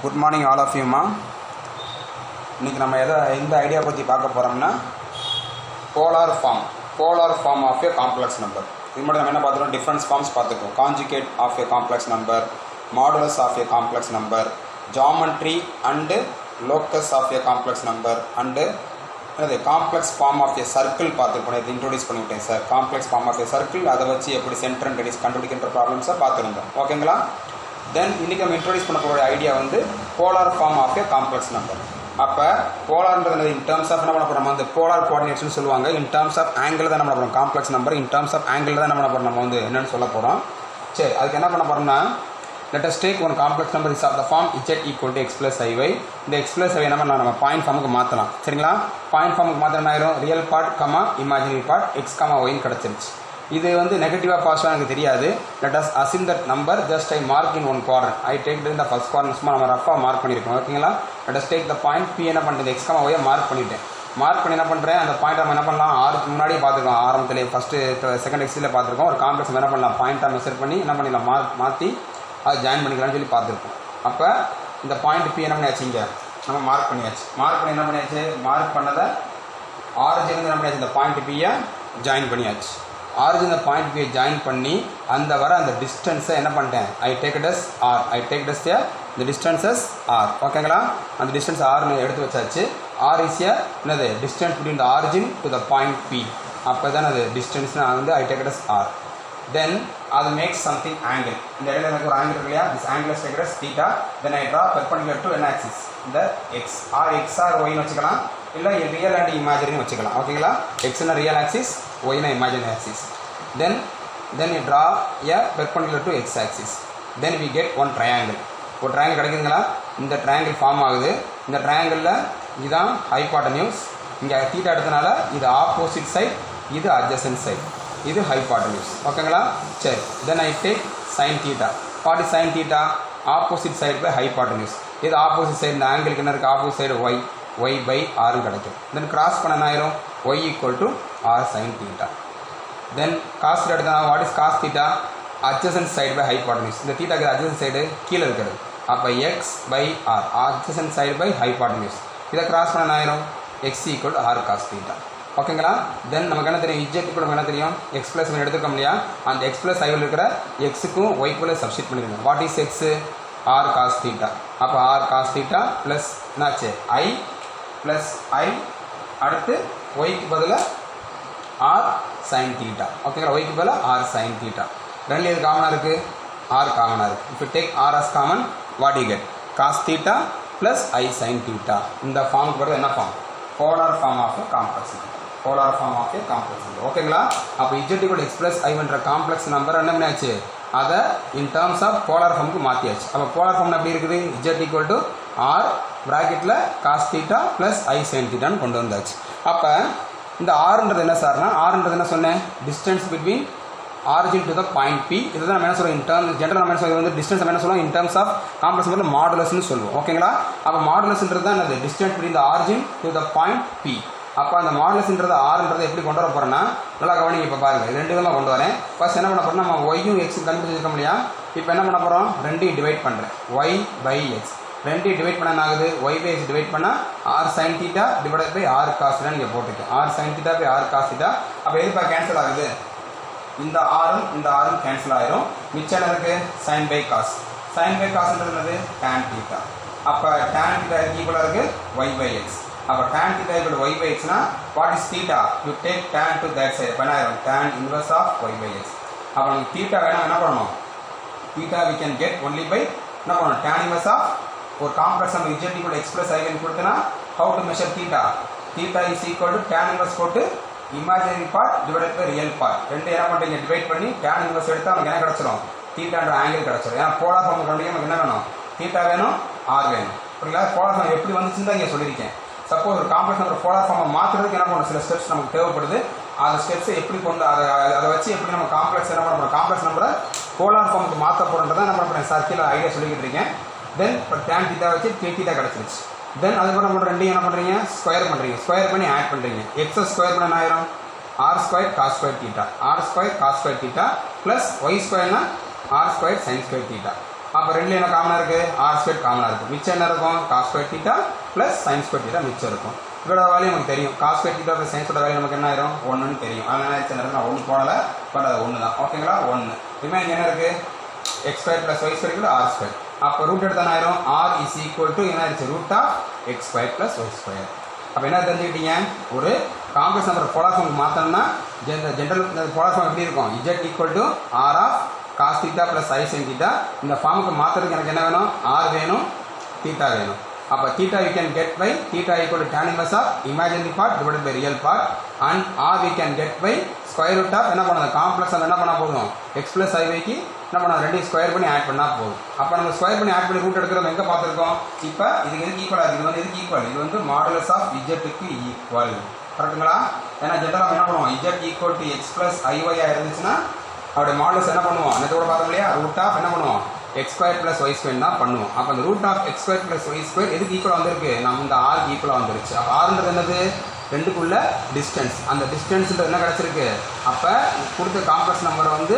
Good morning all of you ma. இன்னைக்கு நம்ம இந்த ஐடியா பத்தி பார்க்க போறோம்னா polar form of a complex number. இது மட்டும் நம்ம என்ன பார்த்தோம், different forms பார்த்துட்டோம். Conjugate of a complex number, modulus of a complex number, geometry and locus of a complex number and the complex form of a circle பார்த்துட்டோம். இதை introduce பண்ணிட்டேன் sir. complex form of a circle அதை வச்சு எப்படி centre and radius கண்டுபிடிக்கிற ப்ராப்ளம்ஸை பார்த்துருந்தோம். ஓகேங்களா? தென் இன்றைக்கி நம்ம இன்ட்ரோடியூஸ் பண்ண போகிற ஐடியா வந்து polar form of a complex number. அப்போ போலார்ன்றது இன் டேர்ம்ஸ் ஆஃப் என்ன பண்ண போகிறோம், அந்த போலார் கோஆர்டினேட்ஸ்னு சொல்லுவாங்க. இன் டேர்ம்ஸ் ஆஃப் ஆங்கிள் தான் என்ன பண்ண போகிறோம், complex number in terms of angle தான் என்ன பண்ண போகிறோம், நம்ம வந்து என்னென்னு சொல்ல போகிறோம். சரி, அதுக்கு என்ன பண்ண போகிறோம்னா, let us take one complex number is of the form z equal to x plus iy. இந்த x plus iy என்ன பண்ணலாம், நம்ம பாயிண்ட் ஃபார்முக்கு மாற்றலாம். சரிங்களா? பாயிண்ட் ஃபார்முக்கு மாற்றினா ஆயிரும் real part comma imaginary part x comma ஒய்ன்னு கிடச்சிருச்சு. இது வந்து நெகட்டிவாக பாசிட்டிவாக எனக்கு தெரியாது. Let us assume that number just I mark in one quadrant. I take இந்த ஃபர்ஸ்ட் குவாட்ரன் சும்மா நம்ம ரஃபாக மார்க் பண்ணியிருக்கோம். ஓகேங்களா? Let us take the point P. என்ன பண்ணுறது, எக்ஸ் கமா ஒய்யை மார்க் பண்ணிட்டேன். மார்க் பண்ணி என்ன பண்ணுறேன், அந்த பாயிண்ட் நம்ம என்ன பண்ணலாம், ஆறுக்கு முன்னாடியே பார்த்துருக்கோம். ஆரம்பத்திலே ஃபஸ்ட்டு செகண்ட் எக்ஸில் பார்த்துருக்கோம். ஒரு காம்ப்ளெக்ஸ் என்ன பண்ணலாம், பாயிண்ட்டாக மெஷர் பண்ணி என்ன பண்ணிடலாம், மாற்றி அதை ஜாயின் பண்ணிக்கலாம்னு சொல்லி பார்த்துருக்கோம். அப்போ இந்த பாயிண்ட் பி என்ன பண்ணியாச்சு, இங்கே நம்ம மார்க் பண்ணியாச்சு. மார்க் பண்ணி என்ன பண்ணியாச்சு, மார்க் பண்ணதை ஆரிஜின் என்ன பண்ணியாச்சு, இந்த பாயிண்ட் பியை ஜாயின் பண்ணியாச்சு. ஆரிஜின் இந்த பாயிண்ட் பியை ஜாயின் பண்ணி அந்த வர அந்த டிஸ்டன்ஸை என்ன பண்ணிட்டேன், I take it as R. I take it as இந்த டிஸ்டன்ஸஸ் ஆர். ஓகேங்களா? அந்த டிஸ்டன்ஸ் ஆர்னு எடுத்து வச்சாச்சு. ஆர் இஸ் என்னது, distance between the origin to the point P. அப்போ தான் அது டிஸ்டன்ஸ்னால் வந்து I take it as R. Then அது மேக்ஸ் சம்திங் ஆங்கிள். இந்த இடத்துல எனக்கு ஒரு ஆங்கிள் இருக்கு இல்லையா, this angle is taken as theta. Then I draw perpendicular to an axis, இந்த எக்ஸ் ஆர் எக்ஸ் ஆர் ஒய்னு வச்சுக்கலாம், இல்லை ரியல் அண்ட் இமேஜினரி வச்சுக்கலாம். ஓகேங்களா? எக்ஸ்னா ரியல் ஆக்சிஸ், ஒய்னா imaginary axis. then you draw a perpendicular to x axis. then we get one triangle. ஒரு triangle கிடைக்குதுங்களா? இந்த ட்ரையாங்கிள் ஃபார்ம் ஆகுது. இந்த ட்ரையாங்கிளில் இதுதான் ஹைபாட்டனியூஸ். இங்கே தீட்டா எடுத்தனால இது ஆப்போசிட் சைட், இது அட்ஜசன்ட் சைட், இது ஹைபாட்டனியூஸ். ஓகேங்களா? சரி, then I take sine theta. What is sine theta? Opposite side by hypotenuse. இது ஆப்போசிட் சைடு, இந்த ஆங்கிளுக்கு என்ன இருக்குது, ஆப்போசிட் சைடு ஒய் பை ஆறு கிடைக்கும். தென் கிராஸ் பண்ண ஆயிரும் Y equal to R sine theta. Then cos எடுத்தா what is cos theta? Adjacent side by hypotenuse. இந்த தீட்டாக்கு அட்ஜசன்ட் சைடு கீழே இருக்கிறது. அப்போ X by R, adjacent side by hypotenuse. இதை கிராஸ் பண்ண ஆயிரும் X equal to R cos theta. ஓகேங்களா? தென் நமக்கு என்ன தெரியும், இஜெட்டுக்கு நமக்கு என்ன தெரியும், எக்ஸ் ப்ளஸ் எடுத்துக்க இல்லையா, அந்த எக்ஸ் ப்ளஸ் ஐவில் இருக்கிற எக்ஸுக்கும் ஒய்க்குள்ளே சப்ஸ்டிட் பண்ணிடுங்க. What is X, R cos theta. அப்போ ஆர் காஸ் தீட்டா ப்ளஸ் என்னாச்சு ஐ ப்ளஸ் ஐ, அடுத்து ஒய்க்கு பதிலாக ஆர் சைன் தீட்டா. ஓகேங்களா? ஒய்க்கு பதிலாக ஆர் சைன் தீட்டா. ரெண்டு இது காமனாக இருக்குது, ஆர் காமனாக இருக்குது. இப்போ take R as common, what you get, cos theta plus I sine theta. இந்த ஃபார்முக்கு வருது என்ன form, polar form of complex number. Polar form of a complex number. ஓகேங்களா? அப்போ இஜெட் ஈக்குவல் எக்ஸ் ப்ளஸ் ஐன்ற காம்ப்ளெக்ஸ் நம்பர் என்ன பண்ணியாச்சு, அதை இன் டேர்ம்ஸ் ஆஃப் போலார் ஃபார்முக்கு மாற்றியாச்சு. அப்போ போலார் ஃபார்ம் எப்படி இருக்குது, இஜெட் ஈக்குவல் டு ஆர் ப்ராக்கெட்டில் காஸ் தீட்டா ப்ளஸ் ஐ சைன் தீட்டான்னு கொண்டு வந்தாச்சு. அப்போ இந்த ஆறுன்றது என்ன சார்னா, ஆறுன்றது என்ன சொன்னேன், distance between origin to the point P. இதுதான் நம்ம என்ன சொல்லுவோம், இன் டேர்ம் ஜென்ரல் நம்ம என்ன சொல்லுவோம், வந்து டிஸ்டன்ஸ் நம்ம என்ன சொல்லுவோம், in terms of complex number மாடுலஸ்னு சொல்லுவோம். ஓகேங்களா? அப்போ மாடுலஸ்ன்றது தான் என்னது, distance between the origin to the point P. அப்போ அந்த மாடுலஸ்ன்றது ஆறுன்றது எப்படி கொண்டு வர போகிறேன்னா, நல்லா கவனிங்க. இப்போ பாருங்கள், ரெண்டு விதமாக கொண்டு வரேன். ஃபர்ஸ்ட் என்ன பண்ண போகிறோம்னா, நம்ம ஒய்யும் எக்ஸும் கண்டுபிடிச்சிருக்கோம் இல்லையா, இப்போ என்ன பண்ண போகிறோம், ரெண்டையும் டிவைட் பண்ணுறேன், ஒய் பை எக்ஸ். ரெண்டையும் டிவைட் பண்ண ஆகுது, ஒய் பை எக்ஸ் டிவைட் பண்ணால் R sine theta divide by R cos theta. நீங்கள் போட்டுருக்கேன் R sine theta by R cos theta. அப்போ எதுப்பா கேன்சல் ஆகுது, இந்த ஆரும் கேன்சல் ஆயிரும். மிச்சம் இருக்கு sine by cos. Sine by காசுன்றது என்னது, டேன் தீட்டா. அப்போ டேன் தீட்டா ஈக்குவலாக இருக்கு ஒய் பை எக்ஸ். அப்போ tan theta equal Y by எக்ஸ்னா what is theta, you take tan to that side, என்ன ஆயிரும் tan inverse of Y by X. அப்போ நமக்கு தீட்டா வேணாம், என்ன பண்ணணும், theta we can get only by என்ன பண்ணணும், டேன் இன்வர்ஸ் ஆஃப் ஒரு காம்ப்ளெக்ஸ் நம்ம இஜெட் ஈக்குவல் எக்ஸ் ப்ளஸ் ஐன்னு கொடுத்தனா how to measure theta. Theta is equal to tan inverse போட்டு imaginary part divide by real part. ரெண்டு என்ன பண்ணுறீங்க, டிவைட் பண்ணி டேன் இன்வர்ஸ் எடுத்தால் நமக்கு என்ன கிடச்சிரும், தீட்டான்ற ஆங்கிள் கிடச்சிரும். ஏன்னா போலார் ஃபார்ம் கண்டிப்பாக நமக்கு என்ன வேணும், தீட்டா வேணும், ஆர் வேணும். புரியல? போலார் ஃபார்ம் எப்படி வந்துச்சுன்னு தான் இங்கே சொல்லியிருக்கேன். சப்போஸ் ஒரு காம்ப்ளெக்ஸ் நம்பர் போலார் ஃபார்மை மாற்றுறதுக்கு என்ன பண்ணணும், சில ஸ்டெப்ஸ் நமக்கு தேவைப்படுது. அந்த ஸ்டெப்ஸை எப்படி கொண்டு அதை வச்சு எப்படி நம்ம காம்ப்ளெக்ஸ் என்ன பண்ண போகிறோம், காம்ப்ளெக்ஸ் நம்பரை போலார் ஃபார்முக்கு மாற்ற போகிறோன்றதை என்ன பண்ண போகிறேன், சர்க்கிள் ஐடியா சொல்லிக்கிட்டு இருக்கேன். தென் இப்போ டேன் தீட்டா வச்சு தீட்டா கிடச்சிருச்சு. தென் அதுக்கப்புறம் நம்ம ரெண்டையும் என்ன பண்ணுறீங்க, ஸ்கொயர் பண்ணுறீங்க. ஸ்கொயர் பண்ணி ஆட் பண்ணுறீங்க. எக்ஸை ஸ்கொயர் பண்ண ஆயிரும் R square cos square theta. R square cos square theta plus Y ஸ்கொயர்னா R square sine square theta. அப்போ ரெண்டுல என்ன காமனாக இருக்குது, ஆர் ஸ்கொயர் காமனாக இருக்குது. மிச்சம் என்ன இருக்கும், cos square theta plus sine square theta மிச்சம் இருக்கும். இதோட வேல்யூ நமக்கு தெரியும், காஸ் ஸ்கொயர் தீட்டா ப்ளஸ் சைன்ஸோட வேல்யூ நமக்கு என்ன ஆயிரும், 1ன்னு தெரியும். அதனால நான் 1 போடலை, பட் அது 1 தான். ஓகேங்களா, 1. ரிமைனிங் என்ன இருக்குது, X square plus Y square equal R square. அப்போ ரூட் எடுத்து என்ன ஆயிரும், ஆர் இஸ் ஈக்குவல் டு என்ன ஆயிடுச்சு, root of X square plus Y square. அப்போ என்ன தெரிஞ்சுக்கிட்டீங்க, ஒரு காம்ப்ளெக்ஸ் நம்பர் போலார் ஃபார்முக்கு மாற்றணும்னா ஜென்ரல் போலார் ஃபார்ம் எப்படி இருக்கும், Z equal to R of cos theta plus I sine theta. இந்த ஃபார்முக்கு மாற்றுறதுக்கு எனக்கு என்ன வேணும், ஆர் வேணும், தீட்டா வேணும். அப்போ theta we can get by theta equal to tan inverse of imaginary part divided by real part, and r we can get by square root of என்ன பண்ணணும், காம்ப்ளெக்ஸ் என்ன பண்ணா போதும், x plus iy-க்கு என்ன பண்ணணும், ரெண்டையும் ஸ்கொயர் பண்ணி ஆட் பண்ணால் போதும். அப்போ நம்ம ஸ்கொயர் பண்ணி ஆட் பண்ணி ரூட் எடுக்கிறோம் எங்கே பார்த்துருக்கோம். இப்போ இதுக்கு எதுக்கு ஈக்குவலாக இருக்குது, இது வந்து எதுக்கு ஈக்குவல், இது வந்து மாடுலஸ் ஆஃப் இஜெட்டுக்கு ஈக்குவல். கரெக்டுங்களா, ஏன்னா ஜென்ரலாக என்ன பண்ணுவோம், Z equal to X plus ஐஒய்யாக இருந்துச்சுன்னா அவருடைய மாடுலஸ் என்ன பண்ணுவோம், நேற்றோட பார்த்தோம் இல்லையா, ரூட் ஆஃப் என்ன பண்ணுவோம், X square plus Y square தான் பண்ணுவோம். அப்போ அந்த root of X square plus Y square எதுக்கு ஈக்குவலாக வந்திருக்கு, நம்ம இந்த ஆர்க்கு ஈக்குவலாக வந்துருச்சு. அப்போ ஆறுன்றது என்னது, ரெண்டுக்குள்ள டிஸ்டன்ஸ். அந்த டிஸ்டன்ஸ்ன்றது என்ன கிடச்சிருக்கு, அப்போ கொடுத்த காம்ப்ளெக்ஸ் நம்பரை வந்து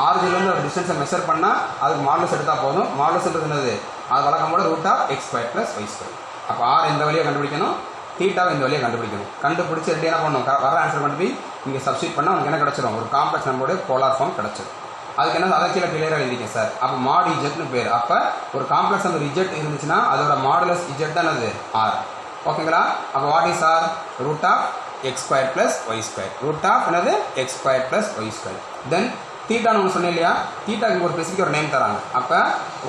ஆர்ஜிலேருந்து ஒரு டிஸ்டன்ஸை மெஷர் பண்ணால் அதுக்கு மாடுலஸ் எடுத்தால் போதும். மாடுலஸ்ன்றது என்னது, அது வழக்கம் போல root of X square plus Y square. அப்போ ஆர் இந்த வழியை கண்டுபிடிக்கணும், தீட்டாவை இந்த வழியை கண்டுபிடிக்கணும். கண்டுபிடிச்சி ரெண்டு என்ன பண்ணணும், வர ஆன்சர் கொண்டு போய் இங்கே சப்ஸ்டிட் பண்ணால் உங்களுக்கு என்ன கிடச்சிடும், ஒரு காம்ப்ளெக்ஸ் நம்பருடைய போலார் ஃபார்ம் கிடச்சிடும். அதுக்கு என்ன, அதை கீழே கிளியராக எழுதிக்கேன் சார். அப்போ மாடு இஜெட்னு பேர். அப்போ ஒரு காம்ப்ளெக்ஸ் நம்பர் இஜெட் இருந்துச்சுன்னா அதோட மாடுலஸ் இஜெட் தான் என்னது, ஆர். ஓகேங்களா, அப்போ what is R, root of X square plus Y square. Root of என்னது, X square plus Y square. Then தீட்டான்னு ஒன்று சொன்னேன் இல்லையா, தீட்டாக்கு ஒரு ஸ்பெசிஃபிக் ஒரு நேம் தராங்க. அப்போ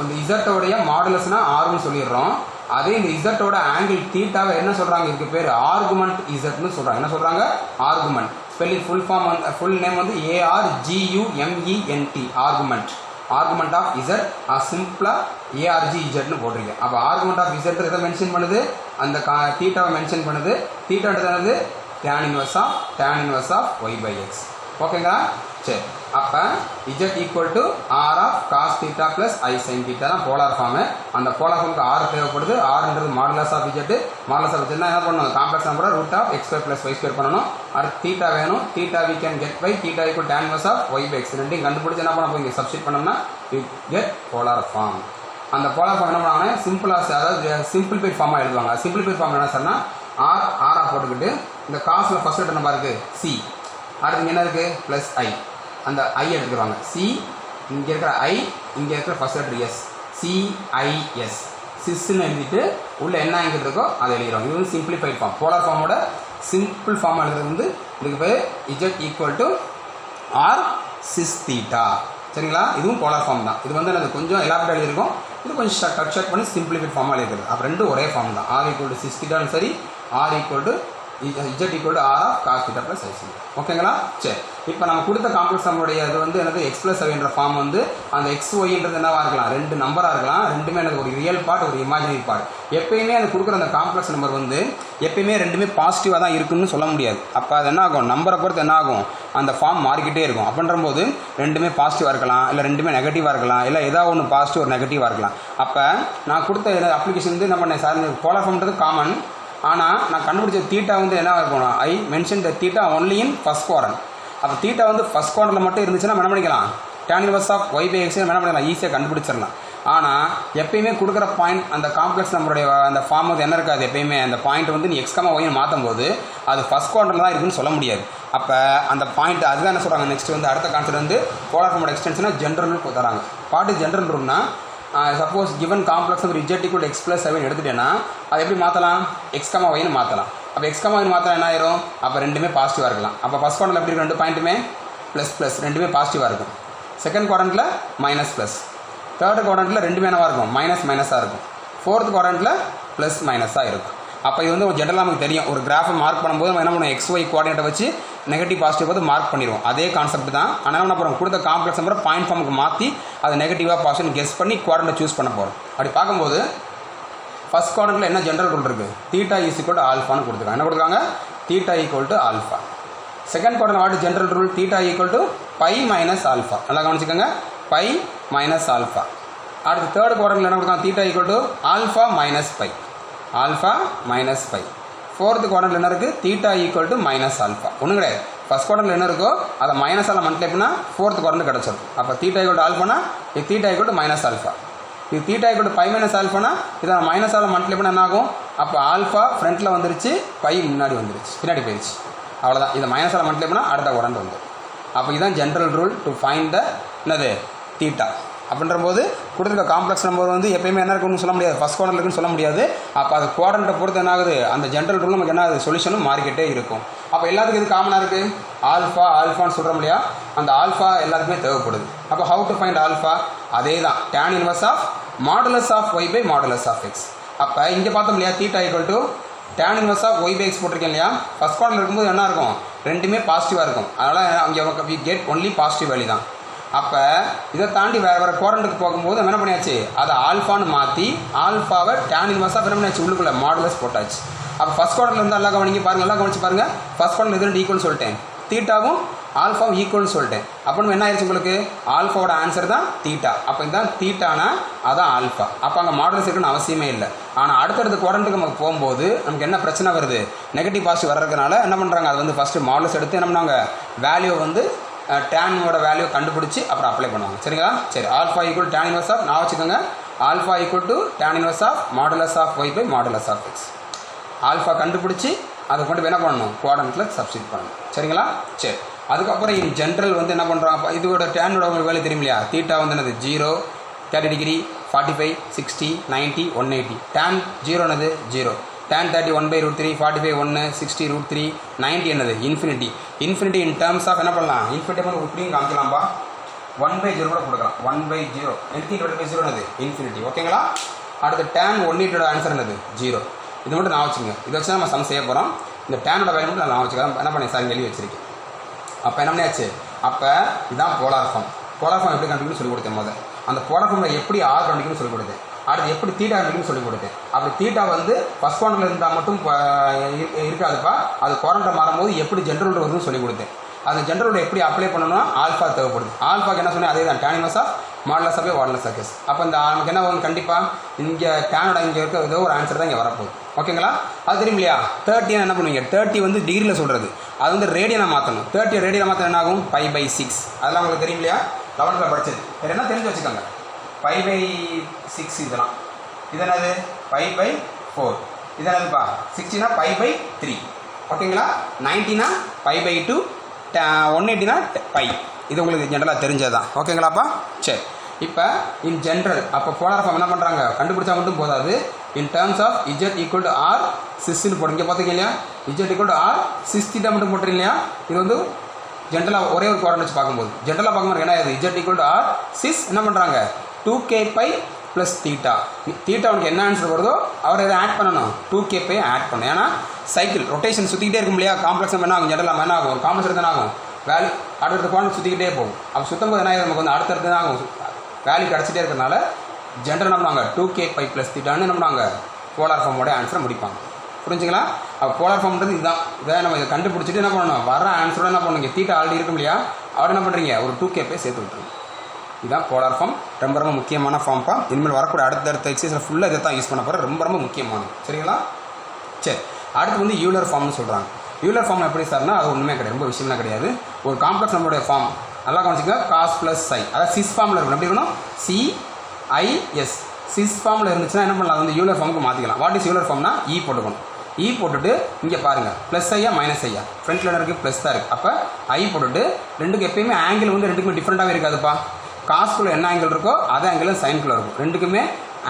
இந்த இசட்டோடைய மாடுலஸ்னா ஆர்னு சொல்லிடுறோம். அதே இந்த இசட்டோட ஆங்கிள் தீட்டாவை என்ன சொல்கிறாங்க, இதுக்கு பேர் ஆர்குமெண்ட் இசட்னு சொல்கிறாங்க. என்ன சொல்கிறாங்க, ஆர்குமெண்ட். ஸ்பெல்லிங் ஃபுல் ஃபார்ம் வந்து ஃபுல் நேம் வந்து ARGUMENT, argument. Argument of Z சிம்பிளாக ARGZ போட்டிருக்கேன். அப்போ ஆர்குமெண்ட் ஆஃப் இசட் எதை மென்ஷன் பண்ணுது, அந்த தீட்டாவை மென்ஷன் பண்ணுது. தீட்டான்றது என்னது, tan inverse of y by x. ஓகேங்களா, சரி. அப்போ Z equal to R of cos theta plus I sine theta தான் போலார் ஃபார்மு. அந்த போலார் ஃபார்முக்கு ஆர் தேவைப்படுது. ஆர்ன்றது modulus of z. Modulus of இஜெட்னா என்ன பண்ணணும், காம்ப்ளெக்ஸ் நம்பரை root of X square plus Y square பண்ணணும். அடுத்து தீட்டா வேணும். Theta we can get by theta equal tan inverse of y by x. ரெண்டையும் கண்டுபிடிச்சு என்ன பண்ண போய் சப்ஸ்டிட் பண்ணோம்னா யூ கெட் போலார் ஃபார்ம். அந்த போலார் ஃபார்ம் என்ன பண்ணுவாங்கன்னா சிம்பிளாக, அதாவது சிம்பிளிஃபைட் ஃபார்மாக எழுதுவாங்க. சிம்பிளிஃபைட் ஃபார்ம் என்ன சார்னா ஆராக போட்டுக்கிட்டு இந்த காசில் ஃபஸ்ட் லெட்டர் நம்பர் இருக்குது சி, அடுத்து என்ன இருக்குது ப்ளஸ் ஐ, அந்த ஐ எடுத்துக்கிறாங்க. சி இங்கே இருக்கிற ஐ, இங்கே இருக்கிற ஃபர்ஸ்ட் லெட்டர் எஸ், CIS சிஸ்ன்னு எழுதிட்டு உள்ள என்ன ஆங்கிள் இருக்கோ அதை எழுதிடுவாங்க. இது வந்து சிம்பிளிஃபைட் ஃபார்ம். போலார் ஃபார்மோட சிம்பிள் ஃபார்ம் எழுதுறது வந்து இதுக்கு பேர் z equal to r cis theta. சரிங்களா, இதுவும் போலார் ஃபார்ம் தான். இது வந்து எனக்கு கொஞ்சம் எலாபரேட் எழுதியிருக்கும், இது கொஞ்சம் கட் பண்ணி சிம்பிளிஃபைட் ஃபார்மாக எழுதிக்கிறது. அப்போ ரெண்டு ஒரே ஃபார்ம் தான். ஆர் ஈக்குவல் டு சிஸ் தீட்டாலும் சரி, R equal to Z equal to R of cos theta plus I sine. ஓகேங்களா, சரி. இப்போ நம்ம கொடுத்த காம்ப்ளெக்ஸ் நம்பருடைய இது வந்து என்னது, எக்ஸ் ப்ளஸ் ஒய்ன்ற ஃபார்ம் வந்து அந்த எக்ஸ் ஒய்ன்றது என்னவாக இருக்கலாம், ரெண்டு நம்பராக இருக்கலாம். ரெண்டுமே எனக்கு ஒரு ரியல் பார்ட், ஒரு இமேஜினரி பார்ட். எப்பயுமே அது கொடுக்குற அந்த காம்ப்ளெக்ஸ் நம்பர் வந்து எப்பயுமே ரெண்டுமே பாசிட்டிவாக தான் இருக்குன்னு சொல்ல முடியாது. அப்போ அது என்ன ஆகும், நம்பரை பொறுத்து என்ன ஆகும், அந்த ஃபார்ம் மாறிக்கிட்டே இருக்கும். அப்படின்ற போது ரெண்டுமே பாசிட்டிவாக இருக்கலாம், இல்லை ரெண்டுமே நெகட்டிவாக இருக்கலாம், இல்லை ஏதாவது ஒன்று பாசிட்டிவ் ஒரு நெகட்டிவாக இருக்கலாம். அப்போ நான் கொடுத்த அப்ளிகேஷன் வந்து என்ன பண்ணேன் சார், போலார் ஃபார்ம்ன்றது காமன். ஆனால் நான் கண்டுபிடிச்ச தீட்டா வந்து என்ன இருக்கணும், ஐ mention the theta only in first quadrant. அப்போ தீட்டா வந்து ஃபர்ஸ்ட் குவாட்ரண்ட்டில் மட்டும் இருந்துச்சுன்னா என்ன பண்ணிக்கலாம், tan inverse of y by x என்ன பண்ணிக்கலாம், ஈஸியாக கண்டுபிடிச்சிடலாம். ஆனால் எப்பயுமே கொடுக்குற பாயிண்ட் அந்த காம்ப்ளெக்ஸ் நம்மளுடைய அந்த ஃபார்ம் வந்து என்ன இருக்காது, எப்பயுமே அந்த பாயிண்ட் வந்து நீ எக்ஸ்காமா ஒய்னு மாற்றும் போது அது ஃபர்ஸ்ட் குவாட்ரண்ட்டில் தான் இருக்குன்னு சொல்ல முடியாது. அப்போ அந்த பாயிண்ட் அதுதான் என்ன சொல்கிறாங்க, நெக்ஸ்ட் வந்து அடுத்த கான்செப்ட் வந்து போலார் ஃபார்மோட எக்ஸ்டென்ஷனாக ஜென்ரல் ரூல் தராங்க. பாட்டு ஜென்ரல் ரூல்னா suppose given complex number z equal X plus 7 எடுத்துட்டேன்னா அதை எப்படி மாற்றலாம், எக்ஸ்காமா ஒய்னு மாற்றலாம். அப்போ எக்ஸ்காமா ஒய்னு மாற்றலாம் என்ன ஆயிரும், அப்போ ரெண்டுமே பாசிட்டிவாக இருக்கலாம். அப்போ ஃபர்ஸ்ட் குவாட்ரண்ட்டில் எப்படி ரெண்டு பாயிண்ட்டுமே ப்ளஸ் ரெண்டுமே பாசிட்டிவாக இருக்கும். செகண்ட் குவாட்ரண்ட்டில் மைனஸ் ப்ளஸ், தேர்ட் குவாட்ரண்ட்டில் ரெண்டுமே என்னவாக இருக்கும், மைனஸாக இருக்கும். ஃபோர்த் குவாட்ரண்ட்டில் ப்ளஸ் மைனஸாக இருக்கும். அப்போ இது வந்து ஒரு ஜென்ரலாக நமக்கு தெரியும், ஒரு கிராஃபை மார்க் பண்ணும்போது நம்ம என்ன பண்ணுவோம், எக்ஸ் ஒய் கோஆர்டினேட்டை வச்சு நெகட்டிவ் பாசிட்டிவ் பார்த்து மார்க் பண்ணிடுவோம். அதே கான்செப்ட் தான். ஆனால் என்ன பண்ணுறோம், கொடுத்த காம்ப்ளெக்ஸ் நம்பரை பாயிண்ட் ஃபார்முக்கு மாற்றி அதை நெகட்டிவாக பாசிட்டிவ் கெஸ் பண்ணி குவாட்ரண்ட்டை சூஸ் பண்ண போகிறோம். அப்படி பார்க்கும்போது ஃபர்ஸ்ட் குவாட்ரண்ட்டில் என்ன ஜென்ரல் ரூல் இருக்குது, தீட்டா இஸ் ஈக்குவல் டு ஆல்ஃபான்னு கொடுத்துருக்காங்க. என்ன கொடுத்துருக்காங்க, theta equal to alpha. Second quadrant what general rule, theta equal to pi minus alpha. நல்லா கவனிச்சுக்கோங்க, பை மைனஸ் ஆல்ஃபா. அடுத்து தேர்ட் குவாட்ரண்ட்டில் என்ன கொடுத்தாங்க, theta equal to alpha minus pi, alpha minus pi. Fourth குவாட்ரண்ட்டில் என்ன இருக்குது, theta equal to minus alpha. ஒன்றும் கிடையாது, ஃபர்ஸ்ட் குவாட்ரண்ட்டில் என்ன இருக்கோ அதை மைனஸால் மல்டிப்ளை பண்ணால் ஃபோர்த் குவாட்ரண்ட் கிடச்சிடும். அப்போ தீட்டா ஈக்குவல் டு ஆல்ஃபானா theta equal to minus alpha. இது theta equal to pi minus ஆல்ஃபானா இதை மைனஸ் ஆல் மல்டிப்ளை பண்ண என்ன ஆகும்? அப்போ ஆல்ஃபா ஃப்ரண்ட்டில் வந்துருச்சு, பை முன்னாடி வந்துருச்சு, பின்னாடி போயிடுச்சு. அவ்வளோதான். இதை மைனஸ் ஆல் மல்டிப்ளை பண்ணால் அடுத்த உடண்டு வந்து. அப்போ இதுதான் general rule to find the என்னது தீட்டா. அப்படின்ற போது கொடுத்துருக்க காம்ப்ளெக்ஸ் நம்பர் வந்து எப்பயுமே என்ன இருக்குன்னு சொல்ல முடியாது, ஃபஸ்ட் குவாட்ரண்ட் இருக்குன்னு சொல்ல முடியாது. அப்போ அது குவாட்ரண்ட்டை பொறுத்து என்ன ஆகுது, அந்த ஜென்ரல் ரூல் நமக்கு என்ன ஆகுது, சொல்யூஷனும் மாறிக்கிட்டே இருக்கும். அப்போ எல்லாத்துக்கும் இது காமனாக இருக்குது, ஆல்ஃபான்னு சொல்கிறோம் இல்லையா, அந்த ஆல்ஃபா எல்லாத்துக்குமே தேவைப்படுது. அப்போ ஹவு டு ஃபைண்ட் ஆல்ஃபா? அதே தான் tan inverse of modulus of Y by modulus of x. அப்போ இங்கே பார்த்தோம் இல்லையா, theta equal to tan inverse of Y by x போட்டிருக்கேன் இல்லையா, ஃபஸ்ட் குவாட்ரண்ட் இருக்கும்போது என்ன இருக்கும், ரெண்டுமே பாசிட்டிவாக இருக்கும். அதனால் அங்கே we get only positive value தான். அப்போ இதை தாண்டி வேறு குவாட்ரண்ட்டுக்கு போகும்போது என்ன பண்ணியாச்சு, அதை ஆல்ஃபான்னு மாற்றி ஆல்ஃபாவை tan இன்வர்ஸ் ஆஃப் என்ன பண்ணியாச்சு, உள்ளுக்குள்ளே மாடுலஸ் போட்டாச்சு. அப்போ ஃபஸ்ட் குவாட்ரண்ட்ல இருந்து எல்லாம் கவனிங்க பாருங்கள், எல்லாம் கவனிச்சு பாருங்கள். ஃபஸ்ட் குவாட்ரண்ட் இது ஈக்குவல்னு சொல்லிட்டேன், தீட்டாவும் ஆல்ஃபாவும் ஈக்குவல்னு சொல்லிட்டேன். அப்போ என்ன ஆயிடுச்சு உங்களுக்கு, ஆல்ஃபாவோட ஆன்சர் தான் தீட்டா. அப்போ இதுதான் தீட்டானா அதான் ஆல்ஃபா. அப்போ அங்கே மாடுலஸ் இருக்குன்னு அவசியமே இல்லை. ஆனால் அடுத்தடுத்த குவாட்ரண்ட்டுக்கு நமக்கு போகும்போது நமக்கு என்ன பிரச்சனை வருது, நெகட்டிவ் பாசிட்டிவ் வர்றதுனால என்ன பண்ணுறாங்க, அது வந்து ஃபஸ்ட்டு மாடுலஸ் எடுத்து என்ன பண்ணாங்க, வேல்யூ வந்து டேனோட வேல்யூ கண்டுபிடிச்சி அப்புறம் அப்ளை பண்ணுவாங்க. சரிங்களா? சரி, alpha equal tan inverse of, நான் வச்சுக்கோங்க, alpha equal to tan inverse of modulus of Y by modulus of x. Alpha கண்டுபிடிச்சி அதை கொண்டு போய் என்ன பண்ணணும், குவாட்ரண்ட்டில் சப்ஸ்டிட் பண்ணணும். சரிங்களா? சரி, அதுக்கப்புறம் இன் ஜென்ரல் வந்து என்ன பண்ணுறாங்க, இதோட டேனோட உங்களுக்கு வேல்யூ தெரியும் இல்லையா, தீட்டா வந்து என்னது 0, 30 டிகிரி, 45, 60, 90, 180. tan 0 என்னது 0, tan 30 1/√3, 45 1, 60 √3, 90 என்னது infinity. Infinity in terms of என்ன பண்ணலாம், இன்ஃபினிட்டி பண்ணி இப்படியும் காமிக்கலாம்பா, 1/0 கூட கொடுக்கலாம், 1/0. (0) என்னது இன்ஃபினிட்டி. ஓகேங்களா? அடுத்து tan 180 ஆன்சர் என்னது 0. இது மட்டும் நான் வச்சுங்க, இதை வச்சு நம்ம சம் செய்ய போகிறோம். இந்த டேனோட வேல்யூ மட்டும் நான் வச்சுக்கலாம். என்ன பண்ணேன் சார், எழுதி வச்சிருக்கேன். அப்போ என்ன பண்ணியாச்சு, அப்போ இதுதான் போலார் ஃபார்ம். போலார் ஃபார்ம் எப்படி கண்டுபிடிக்கணும்னு சொல்லி கொடுத்தேன். முதல்ல அந்த போலார் ஃபார்மில் எப்படி ஆர் கண்டுபிடிக்கணும்னு சொல்லி கொடுத்தேன். அடுத்து எப்படி தீட்டா கண்டுபிடிக்கணும்னு சொல்லி கொடுத்தேன். அப்படி தீட்டா வந்து ஃபஸ்ட் குவாட்ரண்ட்ல இருந்தால் மட்டும் இருக்காதுப்பா, அது குவாட்ரண்ட்டை மாறும்போது எப்படி ஜென்ரல் வருதுன்னு சொல்லி கொடுத்தேன். அந்த ஜென்ரலோட எப்படி அப்ளை பண்ணணும்னா ஆல்ஃபா தேவைப்படுது. ஆல்ஃபாக்கு என்ன சொன்னேன், அதே தான் tan inverse of modulus of modulus of x. அப்போ இந்த நமக்கு என்ன வரும், கண்டிப்பாக இங்கே டேனோட இங்கே இருக்க ஏதோ ஒரு ஆன்சர் தான் இங்கே வரப்போகுது. ஓகேங்களா? அது தெரியும் இல்லையா, 30 என்ன பண்ணுவீங்க, 30 வந்து டிகிரியில் சொல்கிறது, அது வந்து ரேடியனாக மாற்றணும். 30 ரேடியனாக மாற்ற என்ன ஆகும், π/6. அதெல்லாம் உங்களுக்கு தெரியும் இல்லையா, 11th படிச்சது. வேறு என்ன தெரிஞ்சு வச்சுக்கோங்க, π/6 இதெல்லாம். இது என்னது π/4. இது என்னதுப்பா 60னா π/3. ஓகேங்களா? 90னா π/2, 180னா π. இது உங்களுக்கு ஜென்ரலாக தெரிஞ்சது தான். ஓகேங்களாப்பா? சரி, இப்போ இன் ஜென்ரல் அப்போ போலார் ஃபார்ம் என்ன பண்ணுறாங்க, கண்டுபிடிச்சா மட்டும் போதாது. In terms of z equal to r சிஸ்ன்னு போட்டு இங்கே பார்த்துக்க இல்லையா, z equal to r cis theta மட்டும் போட்டுருங்க இல்லையா. இது வந்து ஜென்ரலாக ஒரே ஒரு குவாட்ரண்ட் வச்சு பார்க்கும்போது ஜென்ரலாக பார்க்கும்போது என்ன ஆகுது, z equal to r cis என்ன பண்ணுறாங்க 2kπ ப்ளஸ் தீட்டா. தீட்டா அவனுக்கு என்ன ஆன்சர் வருதோ அவர் இதை ஆட் பண்ணணும், 2kπ ஆட் பண்ணணும். ஏன்னா சைக்கிள் ரொட்டேஷன் சுற்றிக்கிட்டே இருக்கும் இல்லையா, காம்ப்ளெக்ஸ் என்ன ஆகும், ஜென்ரலாக என்ன ஆகும், ஒரு காம்ப்ளெக்ஸ் எடுத்து என்ன ஆகும், வேல்யூ அடுத்த குவாட்ரண்ட் சுற்றிக்கிட்டே போகும். அப்போ சுத்தம் போது என்ன ஆகும், நமக்கு வந்து அடுத்தடுத்து தான் ஆகும், வேல்யூ கிடச்சிட்டே இருக்கிறனால ஜென்ரல் என்ன பண்ணுவாங்க 2kπ ப்ளஸ் தீட்டான்னு என்ன பண்ணுவாங்க போலார் ஃபார்மோட ஆன்சரை முடிப்பாங்க. புரிஞ்சுங்களா? அப்போ போலார் ஃபார்ம்ன்றது இதுதான். இதை நம்ம இதை கண்டுபிடிச்சிட்டு என்ன பண்ணணும், வர ஆன்சரோட என்ன பண்ணுங்க, தீட்டா ஆல்ரெடி இருக்கும் இல்லையா, அவர் என்ன பண்ணுறீங்க, ஒரு 2kπ சேர்த்து விட்டுருங்க. இதுதான் போலார் ஃபார்ம். ரொம்ப ரொம்ப முக்கியமான ஃபார்ம்ப்பா. இனிமேல் வரக்கூடிய அடுத்தடுத்த எக்ஸசைஸில் ஃபுல்லாக இதை தான் யூஸ் பண்ண போகிறேன். ரொம்ப ரொம்ப முக்கியமானது. சரிங்களா? சரி, அடுத்து வந்து யூலர் ஃபார்ம்னு சொல்கிறாங்க. யூலர் ஃபார்ம் எப்படி சார்னா அது ஒன்றுமே கிடையாது, ரொம்ப விஷயம்லாம் கிடையாது. ஒரு காம்ப்ளெக்ஸ் நம்மளுடைய ஃபார்ம் நல்லா கவனிச்சுங்க, காஸ் ப்ளஸ் சை, அதாவது சிஸ் ஃபார்மில் இருக்கணும். எப்படி இருக்கணும், CIS சிஸ் ஃபார்மில் இருந்துச்சுன்னா என்ன பண்ணலாம், வந்து யூலர் ஃபார்முக்கு மாற்றிக்கலாம். வாட் இஸ் யூலர் ஃபார்ம்னா இ போட்டுக்கணும். இ போட்டுட்டு இங்கே பாருங்கள் ப்ளஸ் ஐயா மைனஸ் ஐயா, ஃப்ரண்ட்டில் இருக்குது ப்ளஸ் தான் இருக்குது. அப்போ ஐ போட்டுட்டு ரெண்டுக்கு எப்பயுமே ஆங்கிள் வந்து ரெண்டுக்குமே டிஃப்ரெண்ட்டாகவே இருக்காதுப்பா. காஸ்குள்ளே என்ன ஆங்கிள் இருக்கோ அதே ஆங்கிள் சைனுக்குள்ளே இருக்கும், ரெண்டுக்குமே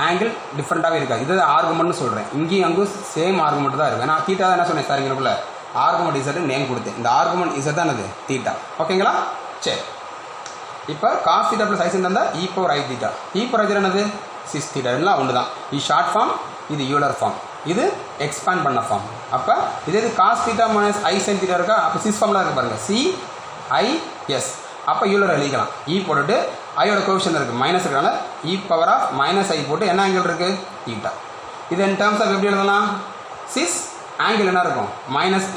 ஆங்கிள் டிஃப்ரெண்ட்டாகவே இருக்காது. இது ஆர்குமெண்ட்னு சொல்கிறேன். இங்கேயும் அங்கும் சேம் ஆர்குமெண்ட் தான் இருக்குது. நான் தீட்டா தான் என்ன சொன்னேன் சார், இங்கேக்குள்ள ஆர்குமெண்ட் இசட்டு நேம் கொடுத்தேன். இந்த ஆர்குமெண்ட் இசட் தான் அது தீட்டா. ஓகேங்களா? சரி, இப்போ காஸ் தீட்டா ப்ளஸ் ஐசன் இருந்தால் இ பவர் ஐ தீட்டா. இ பவர் ஐ என்னது சிஸ் தீட்டா. எல்லாம் ஒன்று தான். இது ஷார்ட் ஃபார்ம், இது யூலர் ஃபார்ம், இது எக்ஸ்பேண்ட் பண்ண ஃபார்ம். அப்போ இது cos theta minus i sine theta இருக்கா, அப்போ சிஸ் ஃபார்ம்லாம் இருக்குது பாருங்கள், CIS. அப்போ யூலர் எழுதிக்கலாம். இ போட்டுட்டு ஐயோட கோஎஃபிஷியன்ட் இருக்குது மைனஸ் இருக்கிறனால இ பவர் ஆஃப் மைனஸ் ஐ போட்டு என்ன ஆங்கிள் இருக்குது தீட்டா. இது இன் டேர்ம்ஸ் ஆஃப் எப்படி எழுதலாம், சிஸ் ஆங்கிள் என்ன இருக்கும்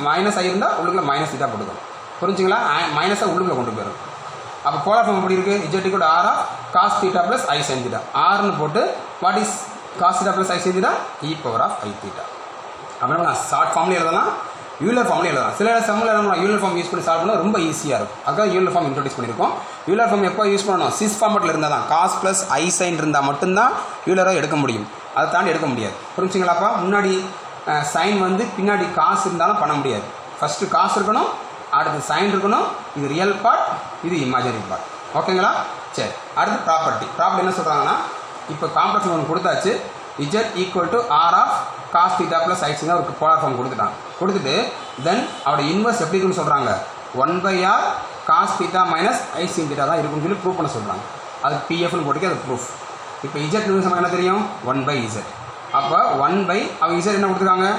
மைனஸ் ஐ இருந்தால் உள்ளுக்குள்ள மைனஸ் தீட்டா போட்டுக்கணும். புரிஞ்சுங்களா? மைனஸை உள்ளுக்குள்ள கொண்டு போயிடும். அப்போ போலார் ஃபார்ம் எப்படி இருக்குது, z = r of cos theta plus I sine theta. ஆர்னு போட்டு what is cos theta plus I sine theta, e power of i theta. அப்படின்னா நான் ஷார்ட் ஃபார்ம்லேயே எழுதலாம், யூலர் ஃபார்மில் எழுதலாம். சில சம்மில் நம்ம யூலர் ஃபார்ம் யூஸ் பண்ணி சால்வ் பண்ணால் ரொம்ப ஈஸியாக இருக்கும். அதுக்காக யூலர் ஃபார்ம் இன்ட்ரோடியூஸ் பண்ணியிருக்கோம். யூலர் ஃபார்ம் எப்போ யூஸ் பண்ணணும்? சிஸ் ஃபார்மெட்டில் இருந்தால் தான், காஸ் ப்ளஸ் ஐ சைன் இருந்தால் மட்டும்தான் யூலராக எடுக்க முடியும். அதை தாண்டி எடுக்க முடியாது. புரிஞ்சுங்களாப்பா? முன்னாடி சைன் வந்து பின்னாடி காசு இருந்தாலும் பண்ண முடியாது. ஃபஸ்ட்டு காசு இருக்கணும், அடுத்து சைன் இருக்கணும். இது ரியல் பார்ட், இது இமேஜினரி பார்ட். ஓகேங்களா? சரி, அடுத்து ப்ராப்பர்ட்டி. ப்ராப்பர்ட்டி என்ன சொல்கிறாங்கன்னா, இப்போ காம்ப்ளெக்ஸ் ஒன்று கொடுத்தாச்சு. z equal to R of cos theta plus ஐசிங்க ஒரு போலார் ஃபார்ம் கொடுத்துட்டு தென் அவருடைய இன்வர்ஸ் எப்படி இருக்குன்னு சொல்கிறாங்க, 1/r cos theta minus i sin theta தான் இருக்குன்னு சொல்லி ப்ரூவ் பண்ண சொல்கிறாங்க. அது பிஎஃப்னு போட்டுக்க, அது ப்ரூஃப். இப்போ z நமக்கு என்ன தெரியும்? 1/z. அப்போ 1 அவங்க z என்ன கொடுத்துருக்காங்க?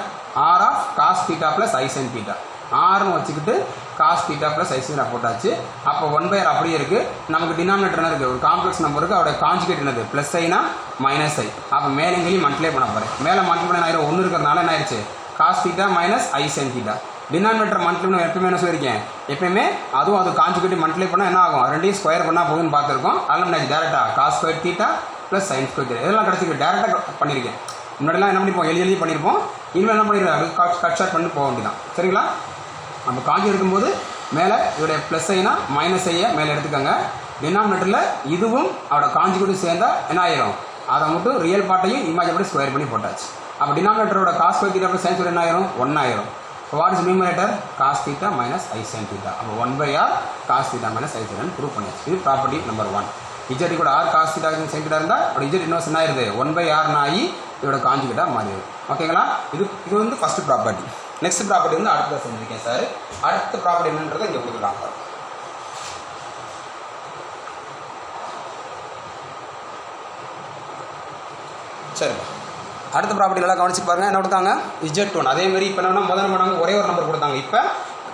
R of cos theta plus i sine theta. ஆர்னு வச்சுக்கிட்டு காஸ் தீட்டா ப்ளஸ் ஐசன் போட்டாச்சு. அப்போ 1/r அப்படியே இருக்குது. நமக்கு டினாமினேட்டர் என்ன இருக்குது? ஒரு காம்ப்ளெக்ஸ் நம்பருக்கு அவருடைய கான்ஜுகேட் என்னது? ப்ளஸ் ஐனா மைனஸ் ஐ. அப்போ மேலே எங்கேயும் மல்டிப்ளை பண்ண போகிறேன். மேலே மல்டிப்ளை பண்ண ஆயிரம் 1 இருக்கிறதுனால என்ன ஆயிடுச்சு? Cos theta minus i sine theta. Denominator multiply பண்ண எப்பவுமே என்ன சொல்லியிருக்கேன்? எப்பயுமே அதுவும் அது கான்ஜுகேட் மல்டிப்ளை பண்ணால் என்ன ஆகும்? ரெண்டையும் ஸ்கொயர் பண்ணால் போகுதுன்னு பார்த்துருக்கோம். அதெல்லாம் நான் டேரெக்டாக cos square theta plus sine square theta இதெல்லாம் கிடச்சிருக்கு. டேரெக்டாக பண்ணியிருக்கேன். முன்னாடிலாம் என்ன பண்ணிப்போம்? எழுதி பண்ணியிருப்போம். இனிமேல் என்ன பண்ணிடுறேன்? அப்படி கட் ஷார்ட் பண்ணி போக வேண்டியதான். சரிங்களா? நம்ம காஞ்சி எடுக்கும்போது மேலே இதோடைய ப்ளஸ் ஐனா மைனஸ் ஐயை மேலே எடுத்துக்கோங்க. டினாமினேட்டரில் இதுவும் அவரோட காஞ்சி கூட சேர்ந்தால் என்ன ஆயிரும்? அதை மட்டும் ரியல் பார்ட்டையும் இமேஜ் படி ஸ்கொயர் பண்ணி போட்டாச்சு. அப்போ டினாமினேட்டரோட cos square theta plus sine square என்ன ஆயிரும்? 1 ஆயிரும். What is numerator? Cos theta minus i sine theta. அப்போ 1/r cos theta minus i sine prove பண்ணியாச்சு. இது ப்ராப்பர்ட்டி நம்பர் 1. இஜெட் கூட r cos theta sine theta இருந்தால் அப்படி இஜெட் இன்வர்ஸ் என்ன ஆயிருது? 1/r ஆகி இதோட காஞ்சுகிட்டா மாறிடுது. ஓகேங்களா? இது வந்து ஃபஸ்ட்டு ப்ராப்பர்ட்டி. நெக்ஸ்ட் ப்ராப்பர்ட்டி வந்து அடுத்த செஞ்சுருக்கேன் சார். அடுத்த ப்ராப்பர்ட்டி என்னன்றதை இங்கே கொடுத்துருக்காங்க. சரிப்பா, அடுத்த ப்ராப்பர்ட்டி நல்லா கவனிச்சு பாருங்க. என்ன கொடுத்தாங்க? z1. அதேமாதிரி இப்போ என்ன முதல்ல பண்ணாங்க? ஒரே ஒரு நம்பர் கொடுத்தாங்க. இப்போ